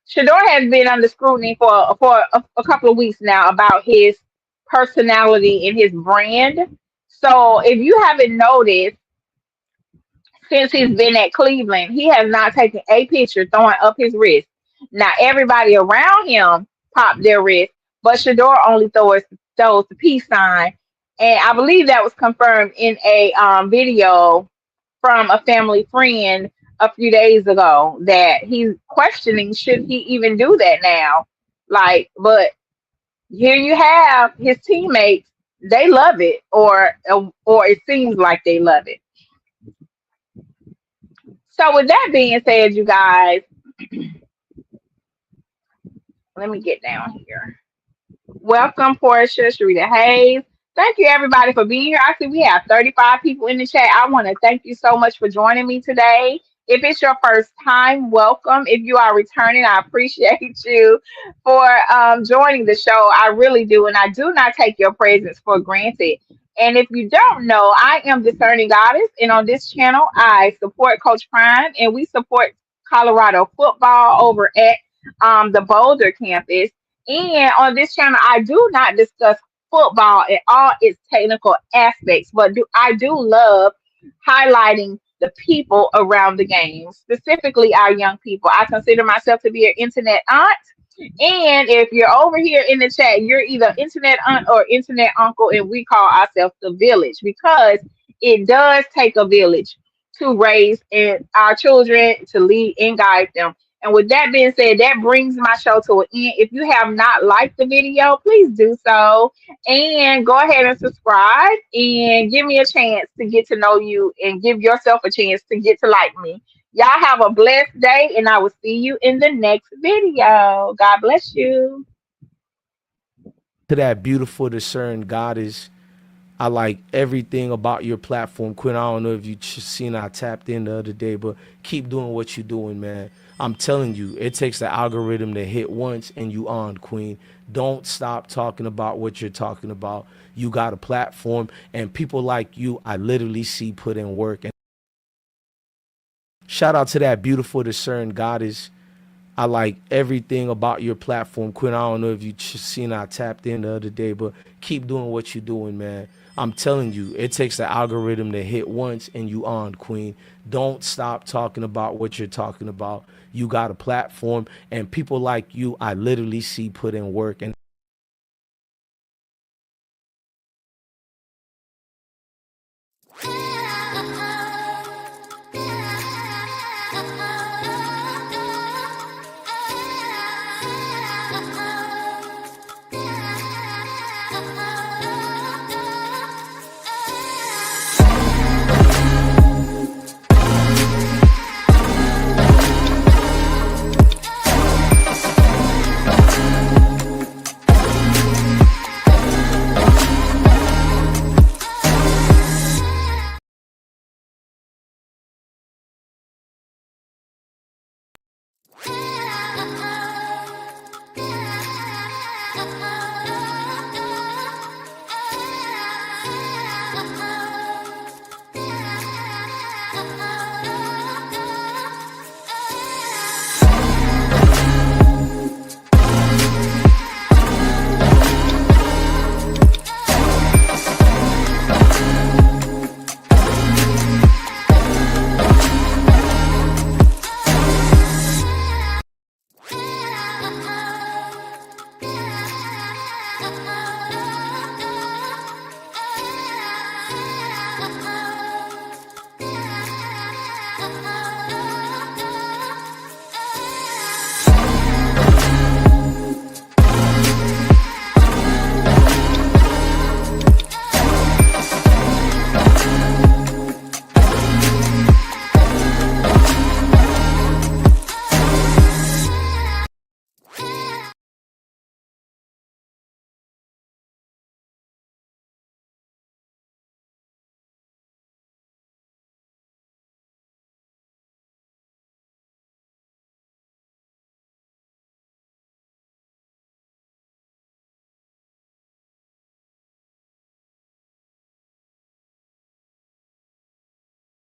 Shedeur has been under scrutiny for a couple of weeks now about his personality and his brand. So if you haven't noticed, since he's been at Cleveland, he has not taken a picture throwing up his wrist. Now everybody around him popped their wrist, but Shedeur only throws the peace sign. And I believe that was confirmed in a video from a family friend a few days ago that he's questioning should he even do that now. Like, but here you have his teammates, they love it, or it seems like they love it. So with that being said, you guys, let me get down here. Welcome, Portia, Sharita Hayes. Thank you, everybody, for being here. I see we have 35 people in the chat. I want to thank you so much for joining me today. If it's your first time, welcome. If you are returning, I appreciate you for joining the show. I really do. And I do not take your presence for granted. And if you don't know, I am Discerning Goddess. And on this channel, I support Coach Prime, and we support Colorado football over at the Boulder campus. And on this channel, I do not discuss football in all its technical aspects, but I do love highlighting the people around the game, specifically our young people. I consider myself to be an internet aunt. And if you're over here in the chat, you're either internet aunt or internet uncle, and we call ourselves the village because it does take a village to raise our children, to lead and guide them. And with that being said, that brings my show to an end. If you have not liked the video, please do so. And go ahead and subscribe and give me a chance to get to know you and give yourself a chance to get to like me. Y'all have a blessed day, and I will see you in the next video. God bless you. To that beautiful, discerned goddess, I like everything about your platform, Quinn. I don't know if you seen I tapped in the other day, but keep doing what you're doing, man. I'm telling you, it takes the algorithm to hit once and you on, Queen. Don't stop talking about what you're talking about. You got a platform, and people like you, I literally see put in work. And shout out to that beautiful, discerned goddess. I like everything about your platform, Quinn. I don't know if you seen I tapped in the other day, but keep doing what you're doing, man. I'm telling you, it takes the algorithm to hit once and you on, Queen. Don't stop talking about what you're talking about. You got a platform, and people like you, I literally see put in work. And